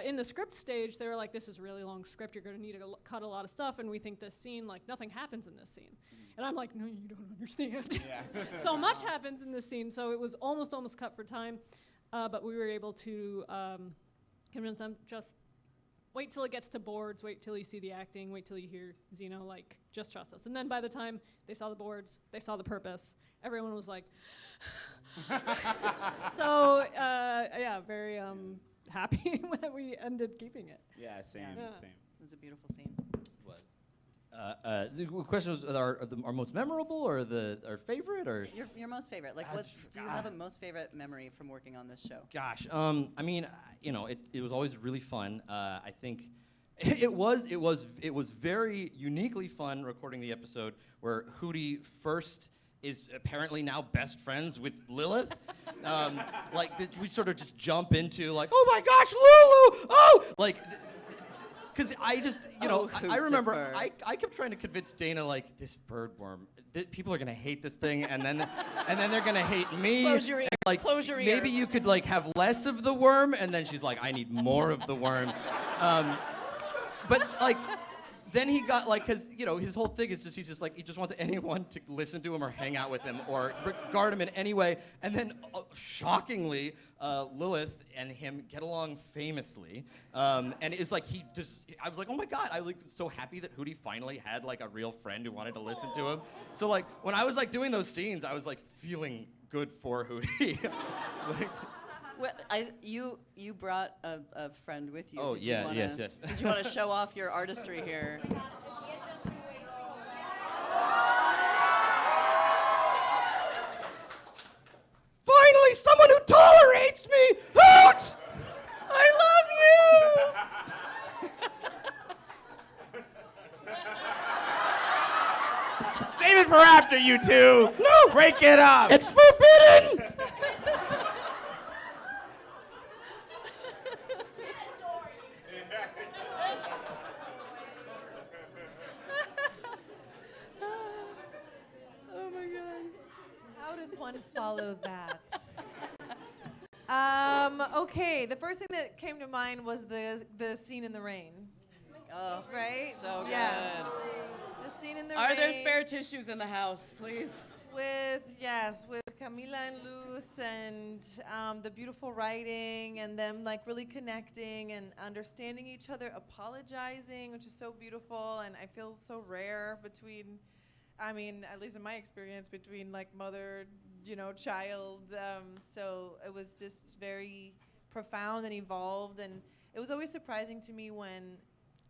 in the script stage, they were like, "This is a really long script. You're going to need to cut a lot of stuff, and we think this scene, like, nothing happens in this scene." And I'm like, "No, you don't understand. Yeah. So much happens in this scene." So it was almost cut for time, but we were able to convince them, just wait till it gets to boards, wait till you see the acting, wait till you hear Zeno, like, just trust us. And then by the time they saw the boards, they saw the purpose, everyone was like, so, yeah, very happy when we ended keeping it. Yeah, same. It was a beautiful scene. The question was, are our most memorable or our favorite or? Your most favorite. Like, do you have a most favorite memory from working on this show? Gosh, I mean, it was always really fun. I think it was very uniquely fun recording the episode where Hootie first is apparently now best friends with Lilith. We sort of just jump into like, oh my gosh, Lulu! Oh, like. Because I just, I remember I kept trying to convince Dana, like, this bird worm, people are gonna hate this thing, and then they're gonna hate me. Close your ears. Like, Close your ears. maybe you could like have less of the worm, and then she's like, I need more of the worm. But like, then he got like, because his whole thing is just he just wants anyone to listen to him or hang out with him or regard him in any way. And then shockingly, Lilith and him get along famously. And it's like I was like, oh my God, I was so happy that Hootie finally had like a real friend who wanted to listen to him. So like when I was like doing those scenes, I was like feeling good for Hootie. Like, Well, you brought a friend with you. Oh, Did you yeah, wanna, yes. Did you want to show off your artistry here? Finally, someone who tolerates me! Hoot! I love you! Save it for after, you two. No! Break it up. It's forbidden! Oh my God. How does one follow that? Okay, the first thing that came to mind was the scene in the rain. Oh, right? So good. Yeah. The scene in the rain. Are there spare tissues in the house, please? With Camila and Luz and the beautiful writing and them like really connecting and understanding each other, apologizing, which is so beautiful, and I feel so rare between, I mean, at least in my experience, between like mother, child. So it was just very profound and evolved, and it was always surprising to me when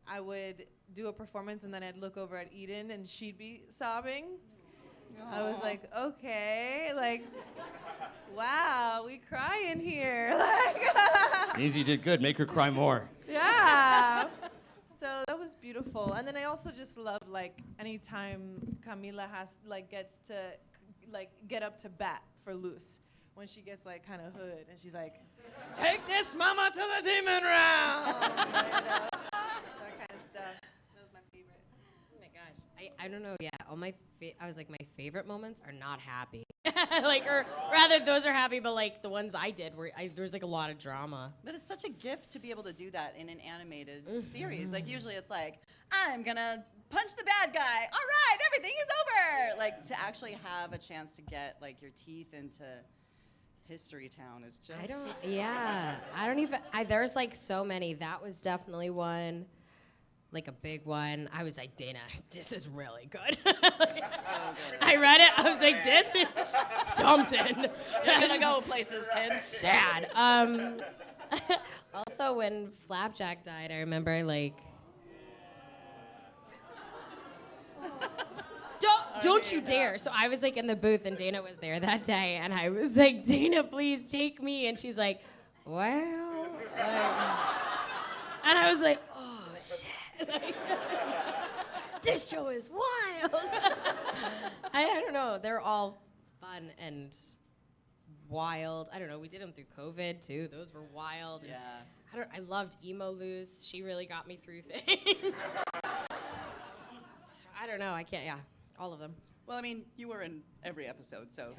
I would do a performance and then I'd look over at Eden and she'd be sobbing. I was like, okay, like, wow, we cry in here. Easy did good. Make her cry more. Yeah. So that was beautiful. And then I also just love like anytime Camila gets to get up to bat for Luz, when she gets like kind of hood and she's like, take this mama to the demon round. That kind of stuff. That was my favorite. Oh my gosh, I don't know. Yeah, all my I was like, my favorite moments are not happy. Like, or rather, those are happy, but like the ones I did were there was like a lot of drama. But it's such a gift to be able to do that in an animated series. Like usually it's like, I'm gonna punch the bad guy. All right, everything is over. Like to actually have a chance to get like your teeth into History Town is just. There's like so many. That was definitely one. Like a big one. I was like, Dana, this is really good. So good. I read it. I was like, this is something. You're gonna go places, kid. Sad. Also, when Flapjack died, I remember like. Don't you dare. So I was like in the booth and Dana was there that day and I was like, Dana, please take me. And she's like, well. And I was like, oh shit. This show is wild. I don't know. They're all fun and wild. I don't know. We did them through COVID too. Those were wild. Yeah. I loved Emo Loose. She really got me through things. I don't know. I can't. Yeah, all of them. Well, I mean, you were in every episode, so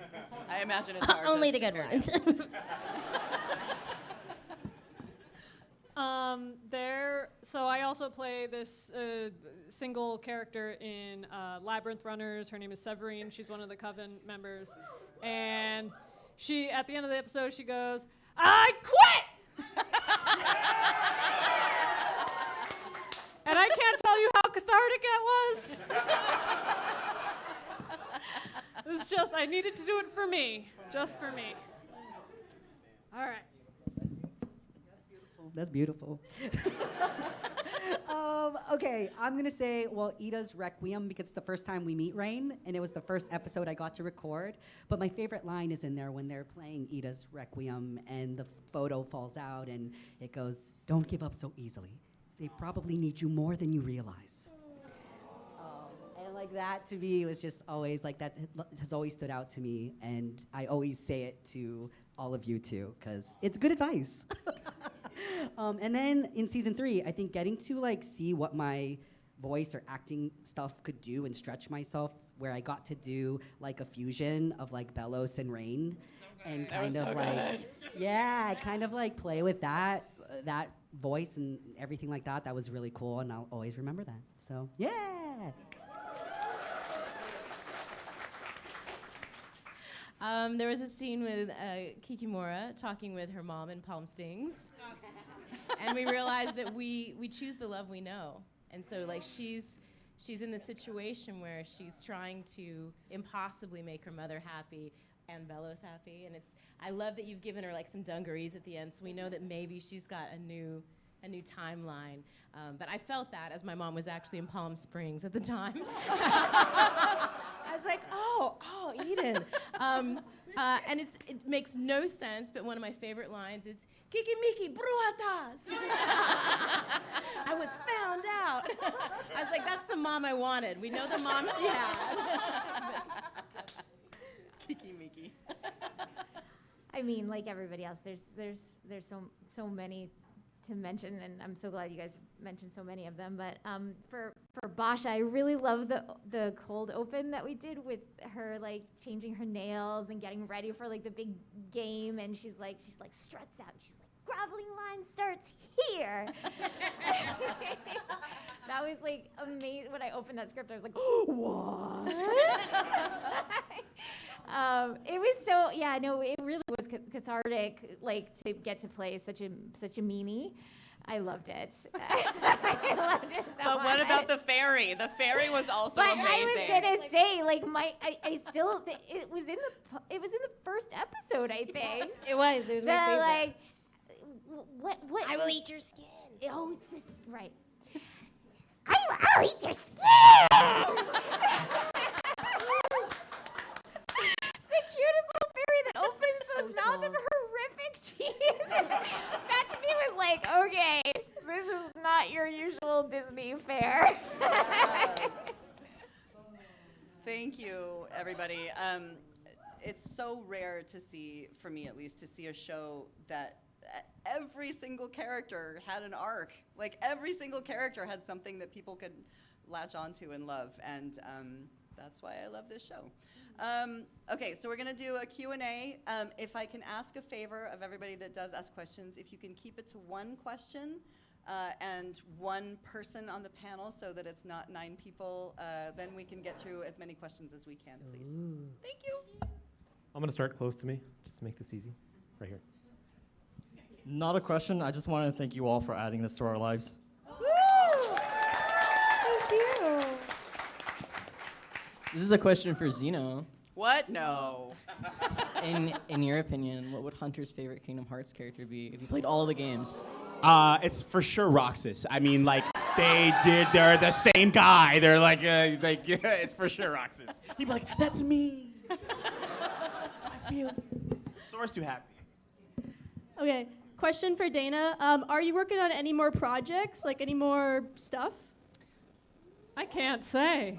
I imagine it's hard. Only to the good ones. So I also play this single character in Labyrinth Runners. Her name is Severine. She's one of the Coven members. And she, at the end of the episode, she goes, I quit! And I can't tell you how cathartic that was. It's just, I needed to do it for me. Just for me. All right. That's beautiful. Okay, I'm gonna say, well, Ida's Requiem, because it's the first time we meet Rain, and it was the first episode I got to record. But my favorite line is in there when they're playing Ida's Requiem, and the photo falls out, and it goes, "Don't give up so easily. They probably need you more than you realize." And like that to me was just always like that has always stood out to me, and I always say it to all of you too, because it's good advice. And then in season 3, I think getting to like see what my voice or acting stuff could do and stretch myself, where I got to do like a fusion of like Bellows and Rain, and kind of kind of like play with that voice and everything like that. That was really cool, and I'll always remember that. So yeah. There was a scene with Kikimora talking with her mom in Palm Stings. And we realized that we choose the love we know. And so like she's in the situation where she's trying to impossibly make her mother happy and Bellows happy. And I love that you've given her like some dungarees at the end, so we know that maybe she's got a new timeline. But I felt that as my mom was actually in Palm Springs at the time. I was like, oh, Eden. And it makes no sense, but one of my favorite lines is, Kiki Miki Bruatas. I was found out. I was like, that's the mom I wanted. We know the mom she had. Kiki Miki. I mean, like everybody else, there's so many to mention, and I'm so glad you guys mentioned so many of them. But for Basha, I really love the cold open that we did with her, like changing her nails and getting ready for like the big game, and she's like struts out. She's like, graveling line starts here. That was like amazing. When I opened that script, I was like, what? It was so, it really was cathartic, like to get to play such a meanie. I loved it. I loved it so But much. what about the fairy? The fairy was also amazing. I was gonna say, like I still it was in the first episode, I think. It was my favorite. Like, what? I will eat your skin. Oh, it's this right. I'll eat your skin. The cutest little fairy that opens his mouth of horrific teeth. That to me was like, okay, this is not your usual Disney fare. Thank you, everybody. It's so rare to see, for me at least, to see a show that every single character had an arc. Like every single character had something that people could latch onto and love, and that's why I love this show. Okay, so we're gonna do a Q&A. If I can ask a favor of everybody that does ask questions, if you can keep it to one question and one person on the panel so that it's not 9 people, then we can get through as many questions as we can, please. Thank you. I'm gonna start close to me, just to make this easy. Right here. Not a question. I just want to thank you all for adding this to our lives. Thank you. This is a question for Zeno. What? No. In your opinion, what would Hunter's favorite Kingdom Hearts character be if he played all the games? It's for sure Roxas. I mean, like, they're the same guy. They're like it's for sure Roxas. He'd be like, that's me. I feel Sora's too happy. Okay, question for Dana. Are you working on any more projects, like any more stuff? I can't say.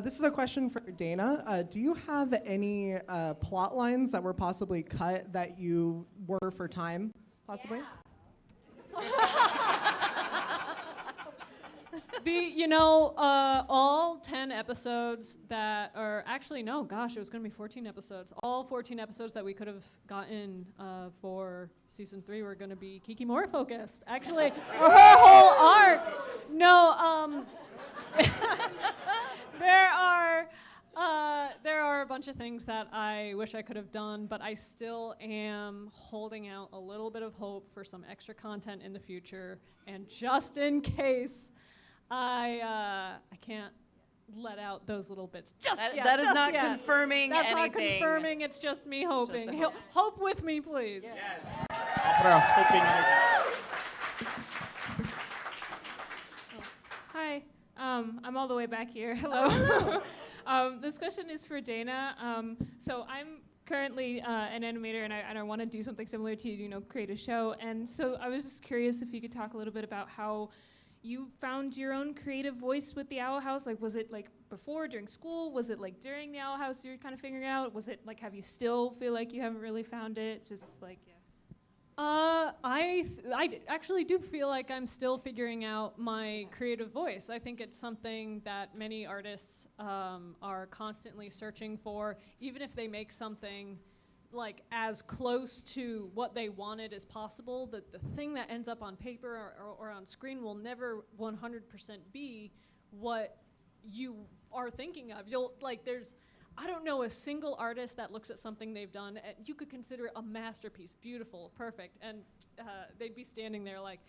This is a question for Dana. Do you have any plot lines that were possibly cut that you were for time, possibly? All 10 episodes that are actually, no, gosh, it was going to be 14 episodes. All 14 episodes that we could have gotten for season 3 were going to be Kikimora focused. Actually, or her whole arc. No, there are a bunch of things that I wish I could have done, but I still am holding out a little bit of hope for some extra content in the future. And just in case, I can't let out those little bits just yet. That is just not yet. confirming That's anything. That's not confirming. It's just me hoping. Just a hope. Hope with me, please. Yes. I'll put our hoping energy. Hi, I'm all the way back here. Hello. This question is for Dana. So I'm currently an animator, and I want to do something similar to create a show. And so I was just curious if you could talk a little bit about how you found your own creative voice with the Owl House. Like, was it like before, during school? Was it like during the Owl House you were kind of figuring out? Was it like, have you still feel like you haven't really found it? Just like, yeah. I actually do feel like I'm still figuring out my creative voice. I think it's something that many artists are constantly searching for, even if they make something like as close to what they wanted as possible. The thing that ends up on paper or on screen will never 100% be what you are thinking of. I don't know a single artist that looks at something they've done and you could consider it a masterpiece, beautiful, perfect, and they'd be standing there like,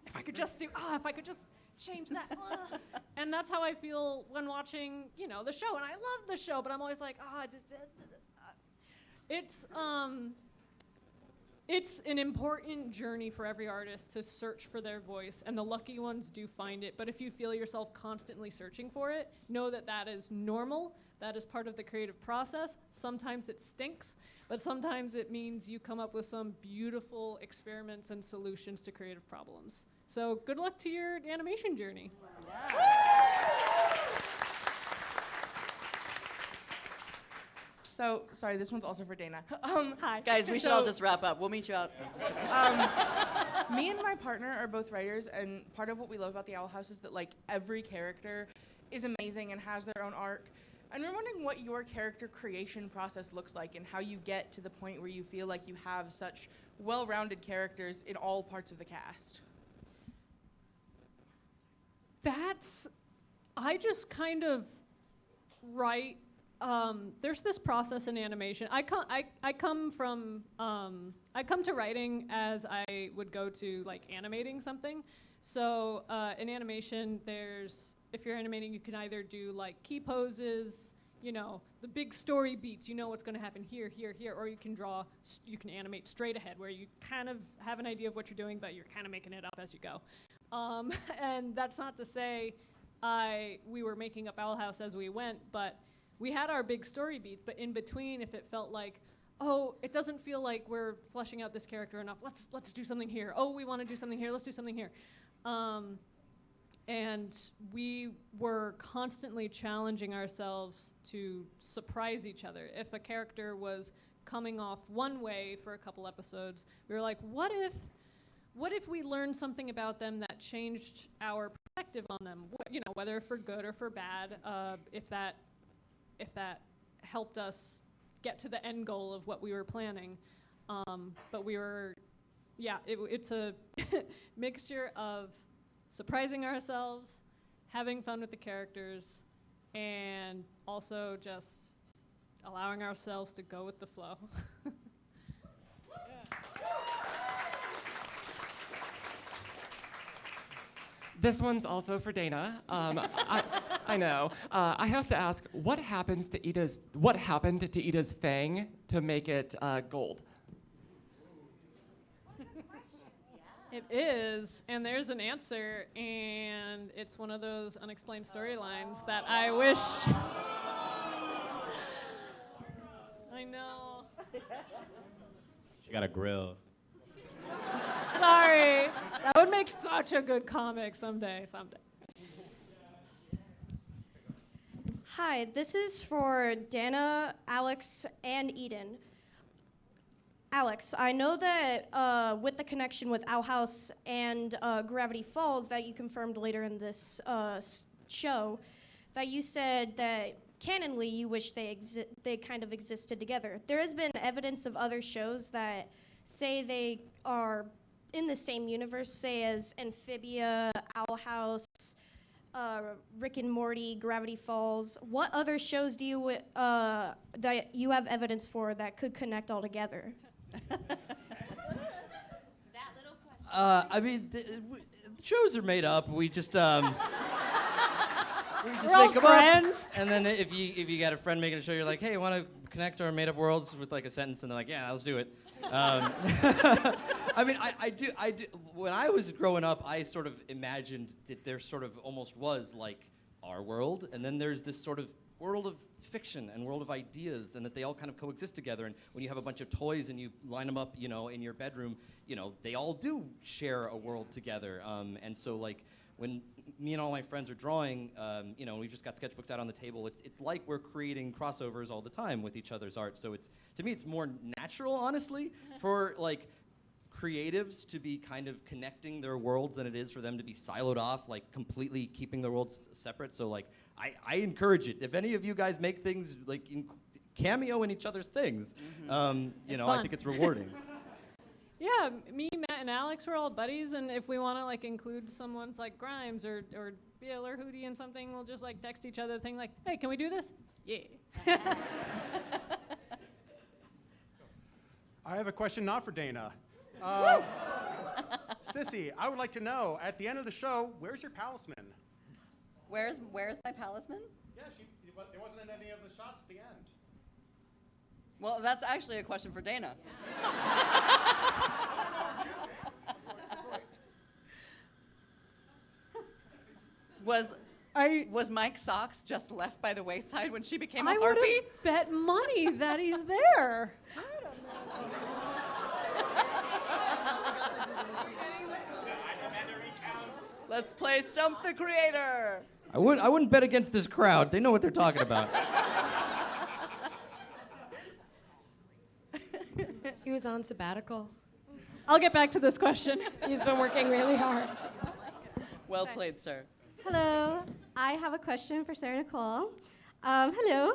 if I could just change that. And that's how I feel when watching, the show. And I love the show, but I'm always like, it's an important journey for every artist to search for their voice, and the lucky ones do find it. But if you feel yourself constantly searching for it, know that that is normal. That is part of the creative process. Sometimes it stinks, but sometimes it means you come up with some beautiful experiments and solutions to creative problems. So good luck to your animation journey. So, sorry, this one's also for Dana. Hi. Guys, we should all just wrap up. We'll meet you out. Me and my partner are both writers, and part of what we love about the Owl House is that every character is amazing and has their own arc. And we're wondering what your character creation process looks like and how you get to the point where you feel like you have such well-rounded characters in all parts of the cast. I just kind of write. There's this process in animation. I come to writing as I would go to animating something. So in animation, if you're animating, you can either do key poses, the big story beats, what's going to happen here, here, here, or you can animate straight ahead where you kind of have an idea of what you're doing, but you're kind of making it up as you go. And that's not to say we were making up Owl House as we went, but we had our big story beats, but in between, if it felt like, oh, it doesn't feel like we're fleshing out this character enough, let's do something here. Oh, we want to do something here, let's do something here. And we were constantly challenging ourselves to surprise each other. If a character was coming off one way for a couple episodes, we were like, what if we learned something about them that changed our perspective on them, whether for good or for bad, if that helped us get to the end goal of what we were planning. But it's a mixture of surprising ourselves, having fun with the characters, and also just allowing ourselves to go with the flow. This one's also for Dana. I know. I have to ask, what happened to Ida's fang to make it gold? It is, and there's an answer, and it's one of those unexplained storylines that I wish. I know. She got a grill. Sorry. That would make such a good comic someday. Hi, this is for Dana, Alex, and Eden. Alex, I know that with the connection with Owl House and Gravity Falls that you confirmed later in this show, that you said that canonly you wish they kind of existed together. There has been evidence of other shows that say they are in the same universe, say as Amphibia, Owl House, Rick and Morty, Gravity Falls. What other shows do you that you have evidence for that could connect all together? I mean, shows are made up. We just We're make all them friends. up. And then if you got a friend making a show, you're like, hey, want to connect our made up worlds with like a sentence? And they're like, yeah, let's do it. I mean, I do. When I was growing up, I sort of imagined that there sort of almost was like our world, and then there's this sort of world of fiction and world of ideas, and that they all kind of coexist together. And when you have a bunch of toys and you line them up, in your bedroom, they all do share a world together. And so like when me and all my friends are drawing, we've just got sketchbooks out on the table. It's like we're creating crossovers all the time with each other's art. So to me, it's more natural, honestly, for like creatives to be kind of connecting their worlds than it is for them to be siloed off, like completely keeping their worlds separate. So like, I encourage it. If any of you guys make things like cameo in each other's things, I think it's rewarding. Yeah, me, Matt, and Alex, we're all buddies, and if we want to like include someone's like Grimes or Bill or Hootie in something, we'll just like text each other a thing like, hey, can we do this? Yeah. I have a question not for Dana. Sissy, I would like to know, at the end of the show, where's your palisman? Where's my palisman? Yeah, it wasn't in any of the shots at the end. Well, that's actually a question for Dana. Was Mike's socks just left by the wayside when she became a I would harpy? have bet money that he's there. Let's play Stump the Creator. I wouldn't bet against this crowd. They know what they're talking about. He was on sabbatical. I'll get back to this question. He's been working really hard. Well played, sir. Hello, I have a question for Sarah Nicole. Hello.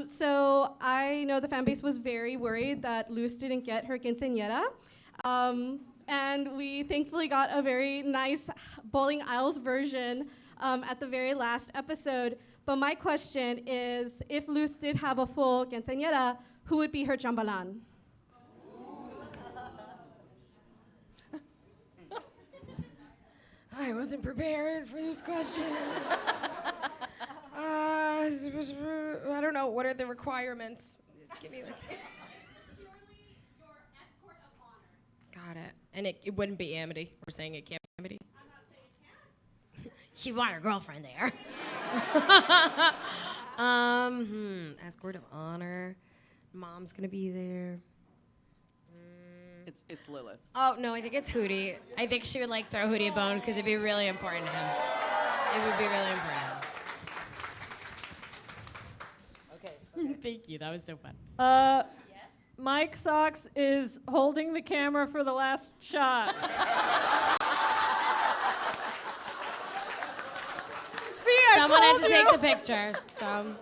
So I know the fan base was very worried that Luz didn't get her quinceañera. And we thankfully got a very nice Bowling Isles version at the very last episode. But my question is, if Luz did have a full quinceañera, who would be her chambalan? I wasn't prepared for this question. I don't know. What are the requirements? Give me like. Got it. And it wouldn't be Amity. We're saying it can't be Amity. I'm not saying it can't. She want her girlfriend there. Escort of honor. Mom's gonna be there. It's Lilith. Oh, no, I think it's Hootie. I think she would like throw Hootie a bone because it'd be really important to him. It would be really important to him. Okay. Thank you. That was so fun. Mike Socks is holding the camera for the last shot. one had to take the picture, so.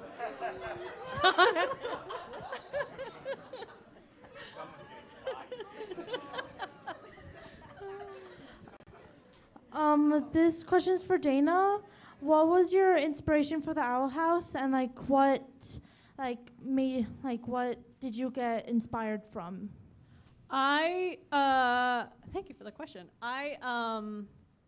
This question is for Dana. What was your inspiration for the Owl House, and what did you get inspired from? Thank you for the question. I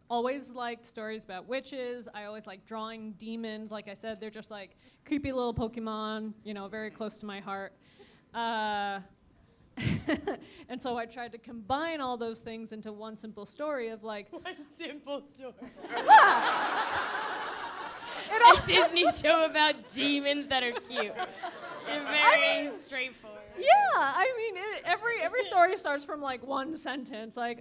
always liked stories about witches. I always liked drawing demons. Like I said, they're just like creepy little Pokemon, very close to my heart. And so I tried to combine all those things into one simple story of one simple story. A Disney show about demons that are cute. And very straightforward. Yeah, every story starts from one sentence, a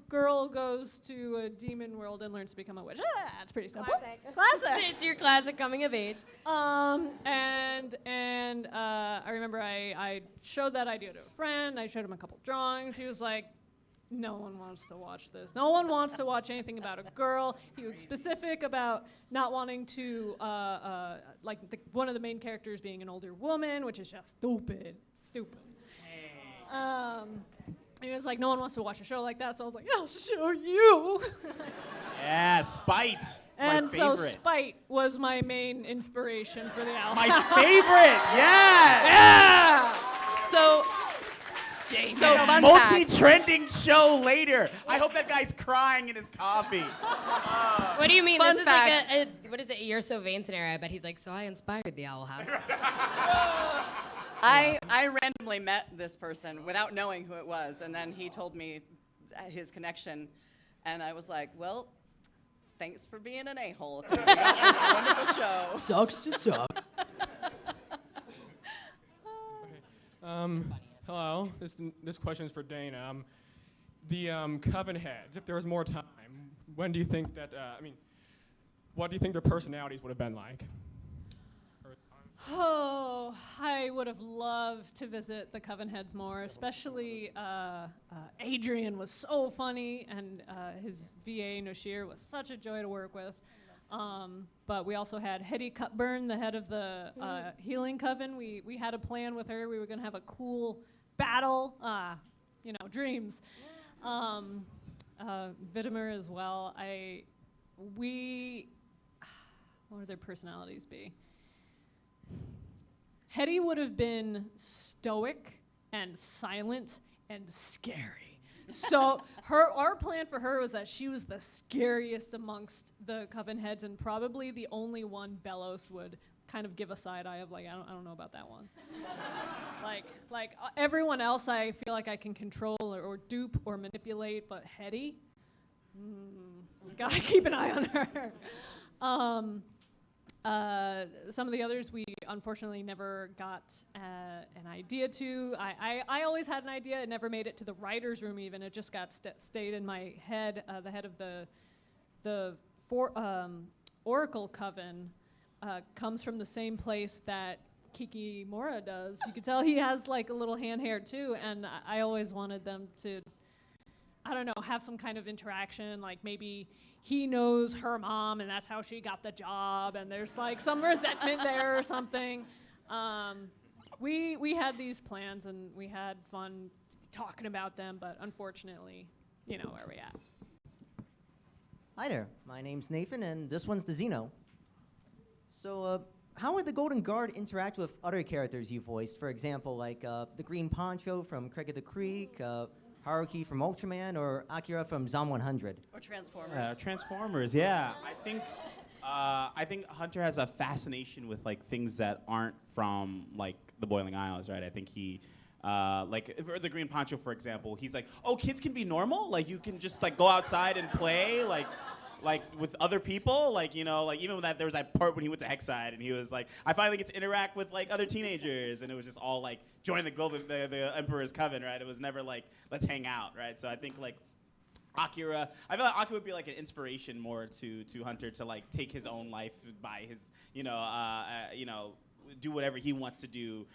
girl goes to a demon world and learns to become a witch. That's pretty simple. Classic. It's your classic coming of age. And I remember I showed that idea to a friend. I showed him a couple drawings. He was like, no one wants to watch this. No one wants to watch anything about a girl. He was specific about not wanting to, one of the main characters being an older woman, which is just stupid. He was like, no one wants to watch a show like that, so I was like, I'll show you. Yeah, spite. It's and my favorite. so spite was my main inspiration for the album. My favorite, yes! Yeah! So fun multi-trending show later. I hope that guy's crying in his coffee. What do you mean? Fun This fact. is like what is it, You're So Vain scenario. I bet he's like, so I inspired the Owl House. I randomly met this person without knowing who it was, and then he told me his connection, and I was like, well, thanks for being an a-hole. 'Cause we got this wonderful show. Sucks to suck. Hello. This question is for Dana. The Coven heads. If there was more time, when do you think that? What do you think their personalities would have been like? Oh, I would have loved to visit the Coven heads more, especially Adrian was so funny, and his VA, Noshir, was such a joy to work with. But we also had Hetty Cutburn, the head of the Healing Coven. We had a plan with her. We were going to have a cool battle, dreams. Vitimer as well. What would their personalities be? Hetty would have been stoic and silent and scary. So our plan for her was that she was the scariest amongst the Coven heads, and probably the only one Bellos would kind of give a side eye of I don't know about that one. Everyone else I feel like I can control or dupe or manipulate, but Hetty, gotta keep an eye on her. Some of the others we unfortunately never got an idea to. I always had an idea. It never made it to the writer's room even. It just got stayed in my head. The head of the Oracle Coven comes from the same place that Kiki Mora does. You could tell he has a little hand hair too, and I always wanted them to, have some kind of interaction, maybe he knows her mom and that's how she got the job, and there's some resentment there or something. We had these plans and we had fun talking about them, but unfortunately, where we at. Hi there, my name's Nathan and this one's the Xeno. So how would the Golden Guard interact with other characters you voiced? For example, the Green Poncho from Cricket the Creek, Haruki from Ultraman, or Akira from Zom 100? Or Transformers. Transformers, yeah. I think Hunter has a fascination with things that aren't from the Boiling Isles, right? I think he, for the Green Poncho, for example, he's like, oh, kids can be normal? You can just go outside and play, with other people, even when there was that part when he went to Hexside and he was like, I finally get to interact with other teenagers, and it was just all join the Emperor's Coven, right? It was never let's hang out, right? So I think Akira, I feel like Akira would be an inspiration more to Hunter to take his own life by his, do whatever he wants to do.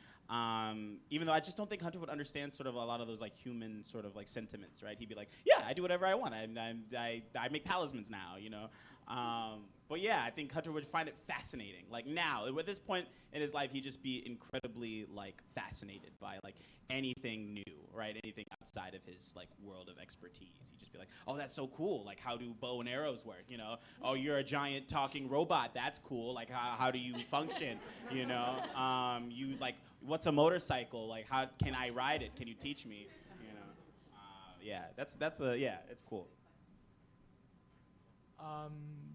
Even though I just don't think Hunter would understand sort of a lot of those human sort of sentiments, right? He'd be like, yeah, I do whatever I want. I make talismans now, But yeah, I think Hunter would find it fascinating. Like now, at this point in his life, he'd just be incredibly like fascinated by like anything new, right? Anything outside of his like world of expertise. He'd just be like, oh, that's so cool. Like, how do bow and arrows work? You know? Oh, you're a giant talking robot. That's cool. Like, how do you function? You know? You like, what's a motorcycle? Like, how can I ride it? Can you teach me? You know? Yeah, it's cool.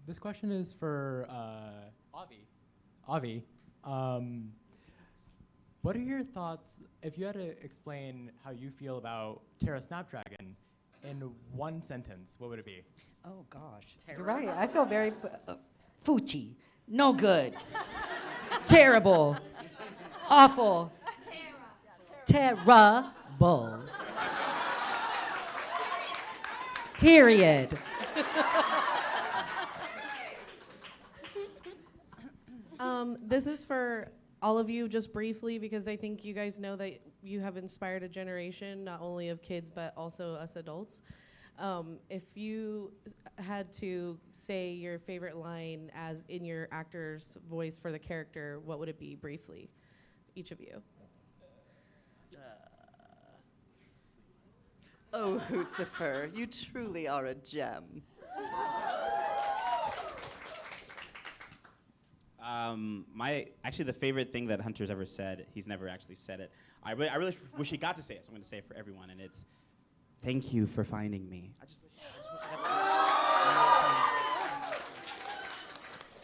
This question is for Avi. What are your thoughts, if you had to explain how you feel about Terra Snapdragon in one sentence, what would it be? Oh gosh, you're right. I feel very Fuchi, no good, terrible, awful, terrible. Period. This is for all of you just briefly because I think you guys know that you have inspired a generation, not only of kids, but also us adults. If you had to say your favorite line as in your actor's voice for the character, what would it be briefly, each of you? Oh, Hootzifer, you truly are a gem. Actually, the favorite thing that Hunter's ever said, he's never actually said it. I really wish he got to say it, so I'm going to say it for everyone, and it's, thank you for finding me.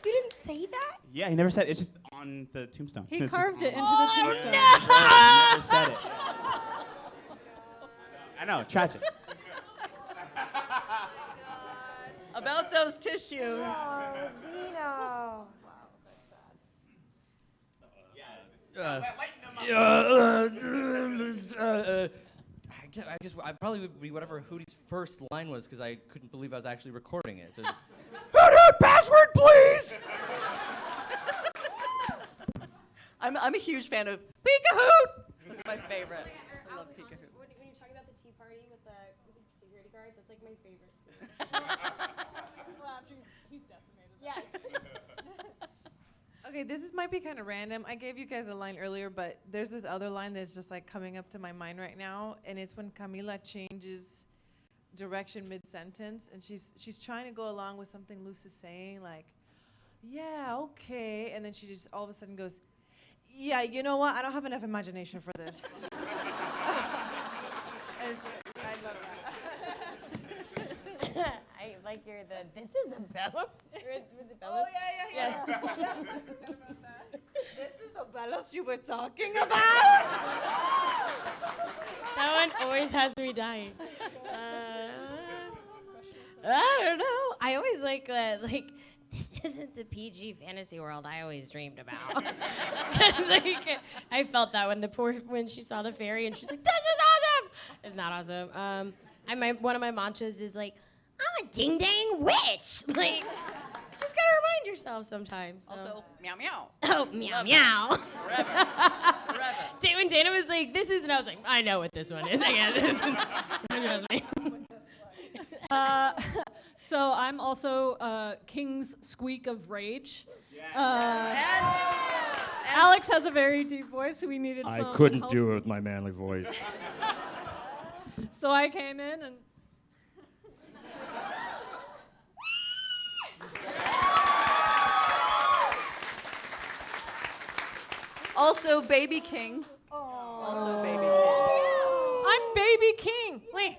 You didn't say that? Yeah, he never said it. It's just on the tombstone. He It's carved just it into the tombstone. He never said it. I know, tragic. About those tissues. Oh, Zeno. I guess I probably would be whatever Hootie's first line was because I couldn't believe I was actually recording it. So, Hoot, password, please. I'm a huge fan of Peek-a-Hoot. That's my favorite. I love Peek-a-Hoot. When you're talking about the tea party with the security guards, that's like my favorite scene. Well, after he's decimated. Yes. Okay, this might be kind of random. I gave you guys a line earlier, but there's this other line that's just like coming up to my mind right now, and it's when Camila changes direction mid-sentence, and she's trying to go along with something Luce is saying, like, yeah, okay, and then she just all of a sudden goes, yeah, you know what? I don't have enough imagination for this. I love that. I like this is the Bellows? Was it Bellows? Oh, yeah. This is the Bellows you were talking about? That one always has me dying. I don't know. I always like that, this isn't the PG fantasy world I always dreamed about. 'Cause, I felt that when she saw the fairy and she's like, this is awesome! It's not awesome. One of my mantras is like, I'm a ding-dang witch! Like, just gotta remind yourself sometimes. So. Also, meow meow. Oh, meow meow. When Dana was like, this is, and I was like, I know what this one is. I get this. Trust me. So I'm also King's Squeak of Rage. Alex has a very deep voice, so we needed some I couldn't help. do it with my manly voice. So I came in and Also, Baby King. Also, Baby King. I'm Baby King. Wait.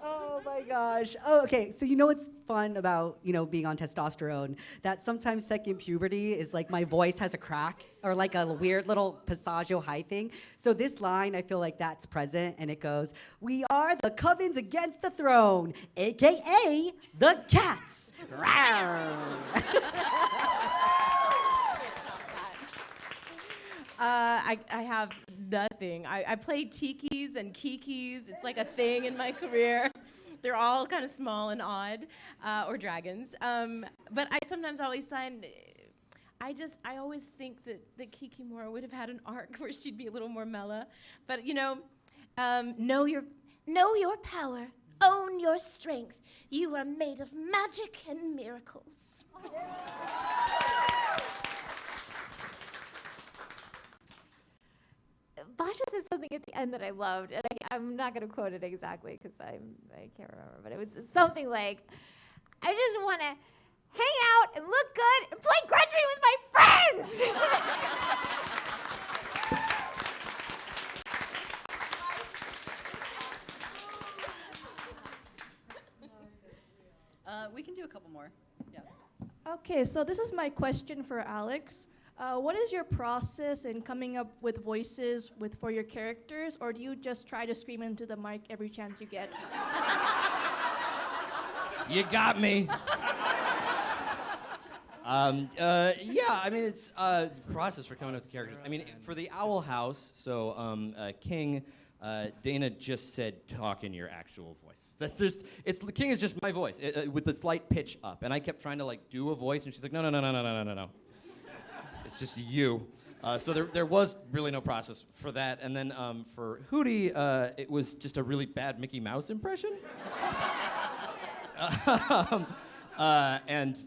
Oh my gosh. Oh, okay. So you know what's fun about, being on testosterone? That sometimes second puberty is like my voice has a crack or like a weird little passaggio high thing. So this line, I feel like that's present and it goes, we are the covens against the throne, AKA the cats. Rawr. I have nothing. I play tikis and kikis. It's like a thing in my career. They're all kind of small and odd, or dragons. But I sometimes always sign. I always think that Kiki Moore would have had an arc where she'd be a little more mellow. But know your power. Own your strength. You are made of magic and miracles. Basha said something at the end that I loved, and I'm not going to quote it exactly because I can't remember, but it was something like, I just want to hang out and look good and play Grudge Me with my friends! We can do a couple more. Yeah. Okay, so this is my question for Alex. What is your process in coming up with voices for your characters, or do you just try to scream into the mic every chance you get? You got me. Yeah, I mean, it's process for coming up with characters. I mean, for the Owl House, so King, Dana just said, talk in your actual voice. King is just my voice with the slight pitch up, and I kept trying to like do a voice, and she's like, no. It's just you. So there was really no process for that. And then for Hootie, it was just a really bad Mickey Mouse impression. And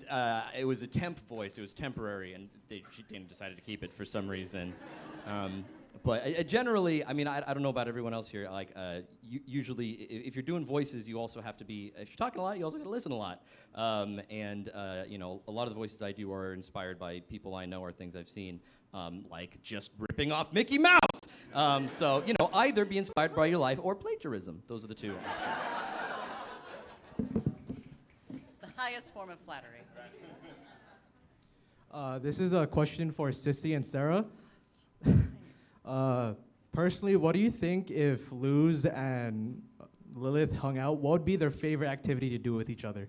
it was a temp voice. It was temporary, and Dana decided to keep it for some reason. But generally, I mean, I don't know about everyone else here. Like, usually, if you're doing voices, you also have to be. If you're talking a lot, you also got to listen a lot. You know, a lot of the voices I do are inspired by people I know or things I've seen, like just ripping off Mickey Mouse. So, you know, either be inspired by your life or plagiarism. Those are the two options. The highest form of flattery. This is a question for Sissy and Sarah. Personally, what do you think if Luz and Lilith hung out? What would be their favorite activity to do with each other?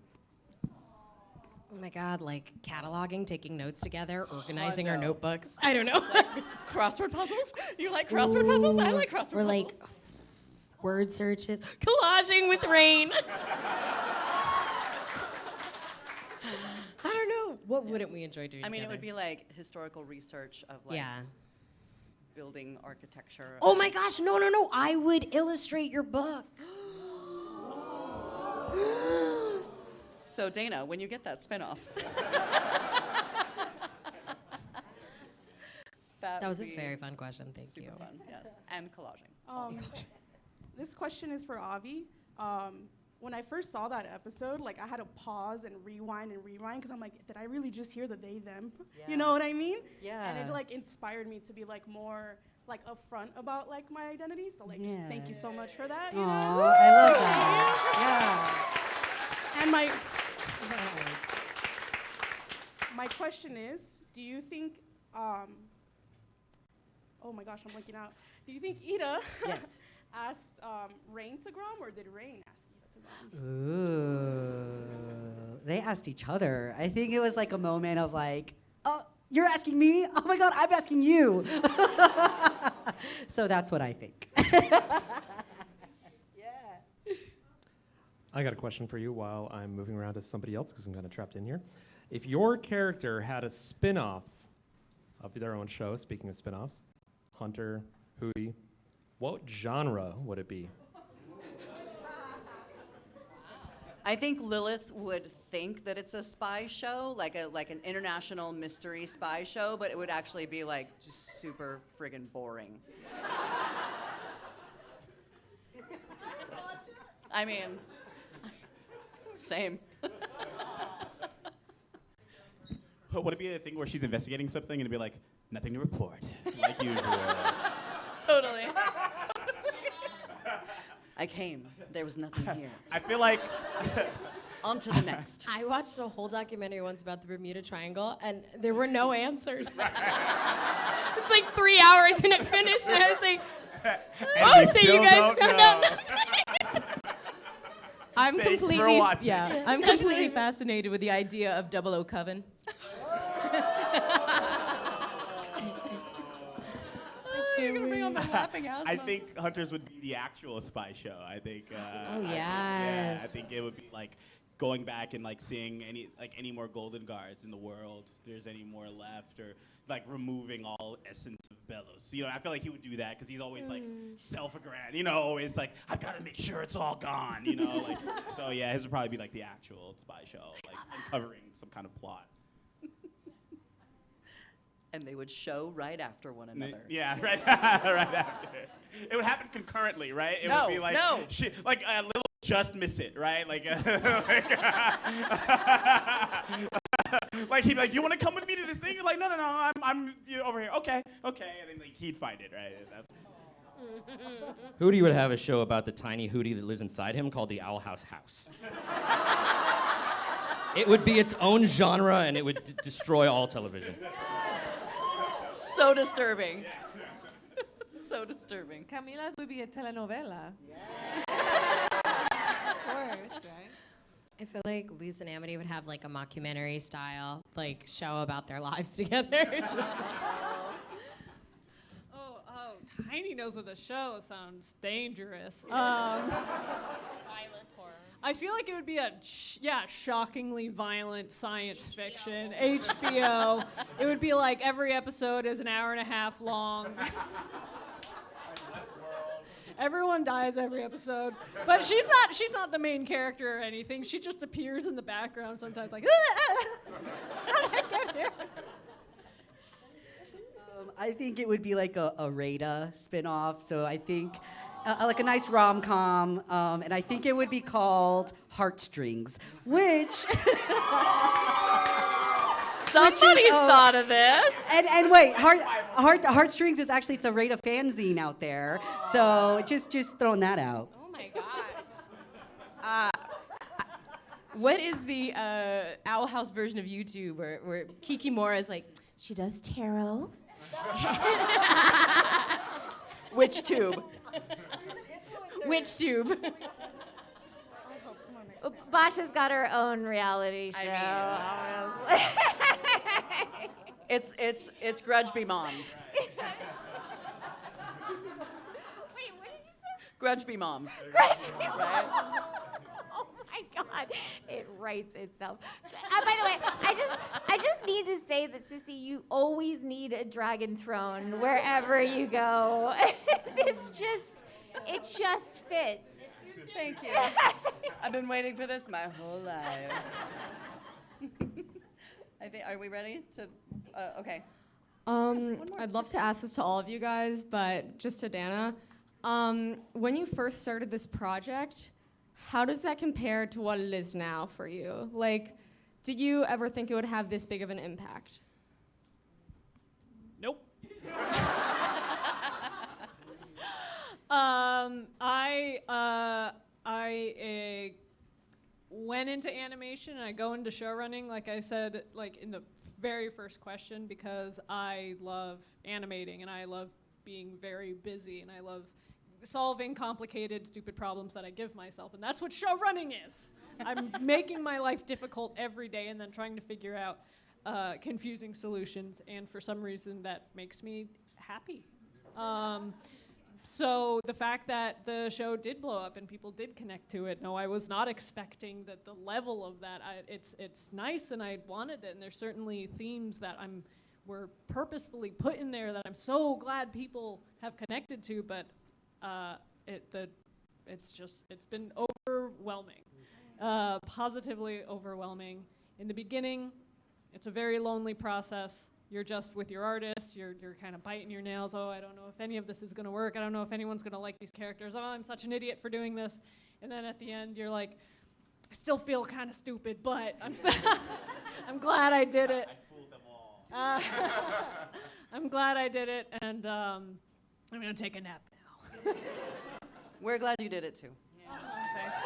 Oh my God, like cataloging, taking notes together, organizing Oh, our no. notebooks. I don't know. Crossword puzzles? You like crossword puzzles? I like crossword Or puzzles. like word searches, collaging with rain. I don't know. What wouldn't we enjoy doing I mean, it together? would be like historical research of like Yeah. building architecture. Oh my gosh, no. I would illustrate your book. So Dana, when you get that spinoff. That was a would be very fun question. Thank you. super fun, yes. And collaging. This question is for Avi. When I first saw that episode, like I had to pause and rewind because I'm like, did I really just hear the they them? Yeah. You know what I mean? Yeah. And it like inspired me to be like more like upfront about like my identity. So like just thank you so much for that. You know? I love that. And my question is, do you think oh my gosh, I'm blanking out. Do you think Ida Yes. asked Rain to Grom, or did Rain ask Ida to Grom? Ooh. They asked each other. I think it was like a moment of like, oh, you're asking me? Oh my God, I'm asking you. So that's what I think. I got a question for you while I'm moving around to somebody else because I'm kind of trapped in here. If your character had a spin-off of their own show, speaking of spin-offs, Hunter, Hootie, what genre would it be? I think Lilith would think that it's a spy show, like an international mystery spy show, but it would actually be like just super friggin' boring. I mean, same. But would it be a thing where she's investigating something and it'd be like, nothing to report, like usual? Totally. I came. There was nothing here. I feel like... On to the next. I watched a whole documentary once about the Bermuda Triangle, and there were no answers. It's like 3 hours, and it finished, and I was like, oh, so you guys found out nothing. I'm Thanks for completely watching. I'm completely fascinated with the idea of 00 Coven. You're gonna bring on the laughing asthma. I think Hunters would be the actual spy show. I think. Oh, Yeah, I yes. think it would be like going back and like seeing any more golden guards in the world, if there's any more left, or like removing all essence of Bellows. You know, I feel like he would do that because he's always like self-aggrandized. You know, always like, I've got to make sure it's all gone. You know, like so yeah, his would probably be like the actual spy show, like uncovering some kind of plot. And they would show right after one another. Yeah, right, right after. It would happen concurrently, right? It would be like, like a little just miss it, right? Like, like he'd be like, do you want to come with me to this thing? You're like, no, I'm over here. Okay, and then like he'd find it, right? Hootie would have a show about the tiny Hootie that lives inside him called the Owl House House. It would be its own genre, and it would destroy all television. So disturbing. So disturbing. Camila's would be a telenovela. Of course, right? I feel like Luz and Amity would have like a mockumentary style like show about their lives together. Just like, Tiny knows what the show sounds dangerous. violent horror. I feel like it would be a shockingly violent science fiction. HBO. It would be like every episode is an hour and a half long. Everyone dies every episode, but she's not the main character or anything. She just appears in the background sometimes, like. How did I get here? I think it would be like a Rada spinoff. So I think like a nice rom-com, and I think it would be called Heartstrings, which somebody's thought of this. And wait, Heartstrings is actually, it's a Rada fanzine out there. So just throwing that out. Oh my gosh. What is the Owl House version of YouTube where Kiki Mora is like, she does tarot? Which tube? Which tube? Basha's got her own reality show. It's Grudge-Be Moms. Wait, what did you say? Grudge-Be Moms. Grudge-Be Right? Oh my God, it writes itself. By the way, I just need to say that, Sissy, you always need a dragon throne wherever you go. It just fits. Thank you. I've been waiting for this my whole life. Are we ready to? Okay. I'd love to ask this to all of you guys, but just to Dana. When you first started this project, how does that compare to what it is now for you? Like, did you ever think it would have this big of an impact? Nope. I went into animation and I go into show running, like I said, like in the very first question, because I love animating and I love being very busy and I love solving complicated, stupid problems that I give myself, and that's what show running is. I'm making my life difficult every day and then trying to figure out confusing solutions, and for some reason that makes me happy. So the fact that the show did blow up and people did connect to it, no, I was not expecting that the level of that. It's nice and I wanted it, and there's certainly themes that were purposefully put in there that I'm so glad people have connected to, but it's been overwhelming, positively overwhelming. In the beginning, it's a very lonely process. You're just with your artists, you're kind of biting your nails. Oh, I don't know if any of this is gonna work. I don't know if anyone's gonna like these characters. Oh, I'm such an idiot for doing this. And then at the end, you're like, I still feel kind of stupid, but I'm glad I did it. I fooled them all. I'm glad I did it, and I'm gonna take a nap now. We're glad you did it too. Yeah. Thanks.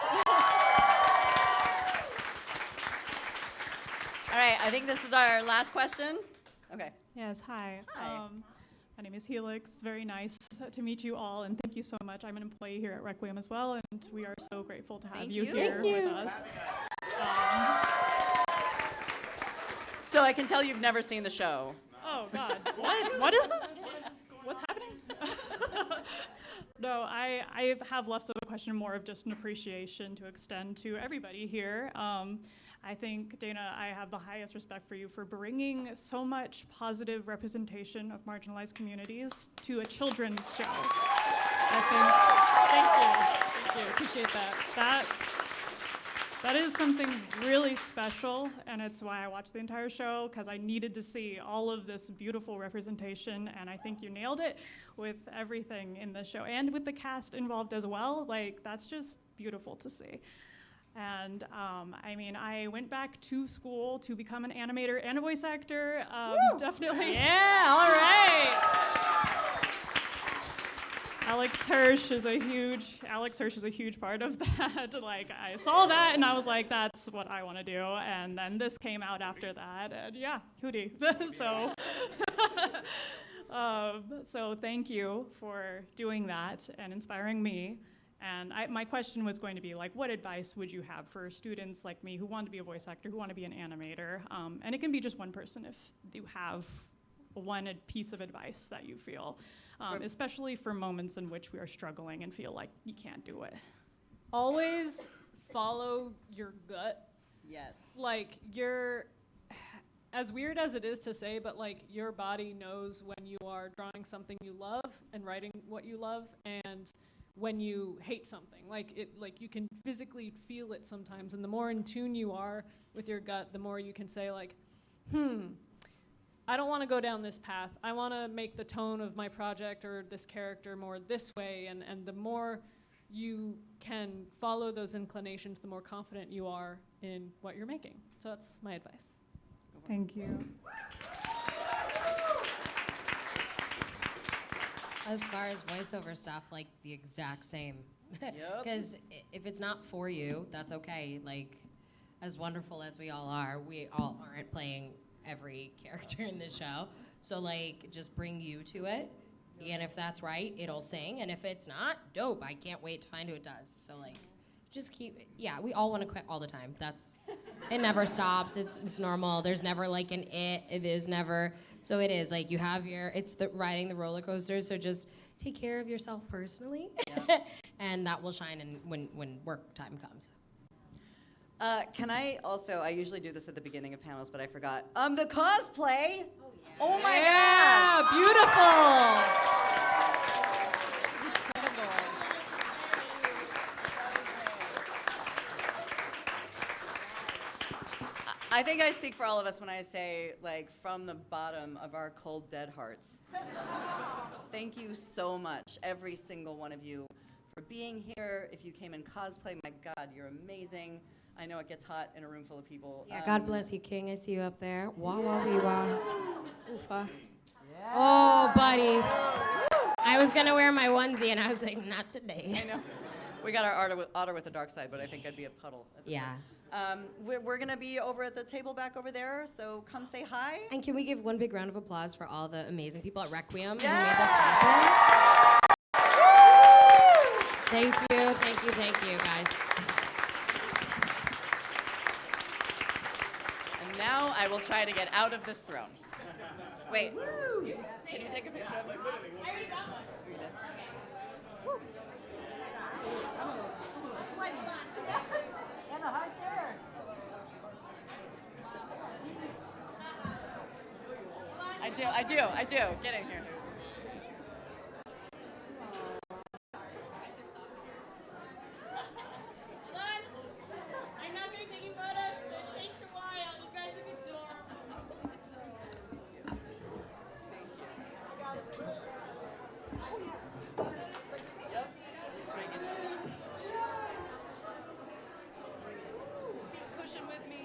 All right, I think this is our last question. Okay. Yes, hi. Hi. My name is Helix. Very nice to meet you all, and thank you so much. I'm an employee here at Requiem as well, and we are so grateful to have you here with us. So I can tell you've never seen the show. Oh, God. What is this? What's happening? No, I have less of a question, more of just an appreciation to extend to everybody here. I think, Dana, I have the highest respect for you for bringing so much positive representation of marginalized communities to a children's show. Thank you, appreciate that. That is something really special, and it's why I watched the entire show, because I needed to see all of this beautiful representation, and I think you nailed it with everything in the show, and with the cast involved as well. Like, that's just beautiful to see. And I mean, I went back to school to become an animator and a voice actor. Definitely. Yeah, all right. Alex Hirsch is a huge part of that. Like, I saw that and I was like, that's what I want to do. And then this came out after that, and yeah, Hootie. So, so thank you for doing that and inspiring me. And my question was going to be, like, what advice would you have for students like me who want to be a voice actor, who want to be an animator? And it can be just one person if you have one piece of advice that you feel, especially for moments in which we are struggling and feel like you can't do it. Always follow your gut. Yes. Like, as weird as it is to say, but like, your body knows when you are drawing something you love and writing what you love, and when you hate something. Like, you can physically feel it sometimes, and the more in tune you are with your gut, the more you can say, like, I don't want to go down this path. I want to make the tone of my project or this character more this way, and the more you can follow those inclinations, the more confident you are in what you're making. So that's my advice. Thank you. As far as voiceover stuff, like, the exact same. Because if it's not for you, that's okay. Like, as wonderful as we all are, we all aren't playing every character in the show. So, like, just bring you to it. And if that's right, it'll sing. And if it's not, dope. I can't wait to find who it does. So, like, just keep, we all want to quit all the time. It never stops. It's normal. There's never, like, an it. It is never. So it is, like, you have it's riding the roller coaster, so just take care of yourself personally, and that will shine when work time comes. Can I also, I usually do this at the beginning of panels, but I forgot. The cosplay. Oh my gosh. Yeah, beautiful. I think I speak for all of us when I say, like, from the bottom of our cold, dead hearts. Thank you so much, every single one of you, for being here. If you came in cosplay, my God, you're amazing. I know it gets hot in a room full of people. Yeah, God bless you, King. I see you up there. Wah, wah, wee, wah. Oofa. Yeah. Oh, buddy. I was going to wear my onesie, and I was like, not today. I know. We got our otter with the dark side, but I think I'd be a puddle. Yeah. We're going to be over at the table back over there, so come say hi. And can we give one big round of applause for all the amazing people at Requiem who Yeah. made this happen? Thank you, guys. And now I will try to get out of this throne. Wait. Can you take a picture of me? I already got one. You did? In a high chair. I do. Get in here. I'm not going to take you photos. It takes a while. You guys are adorable. Cushion with me.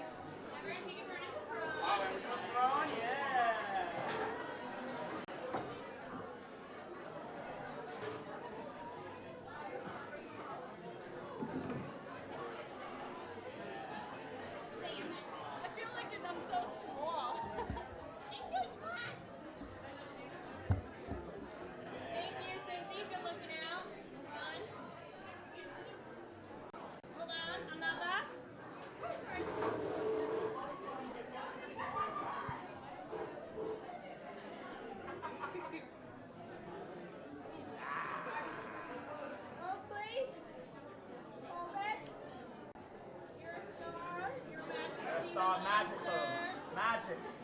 magical. Magic.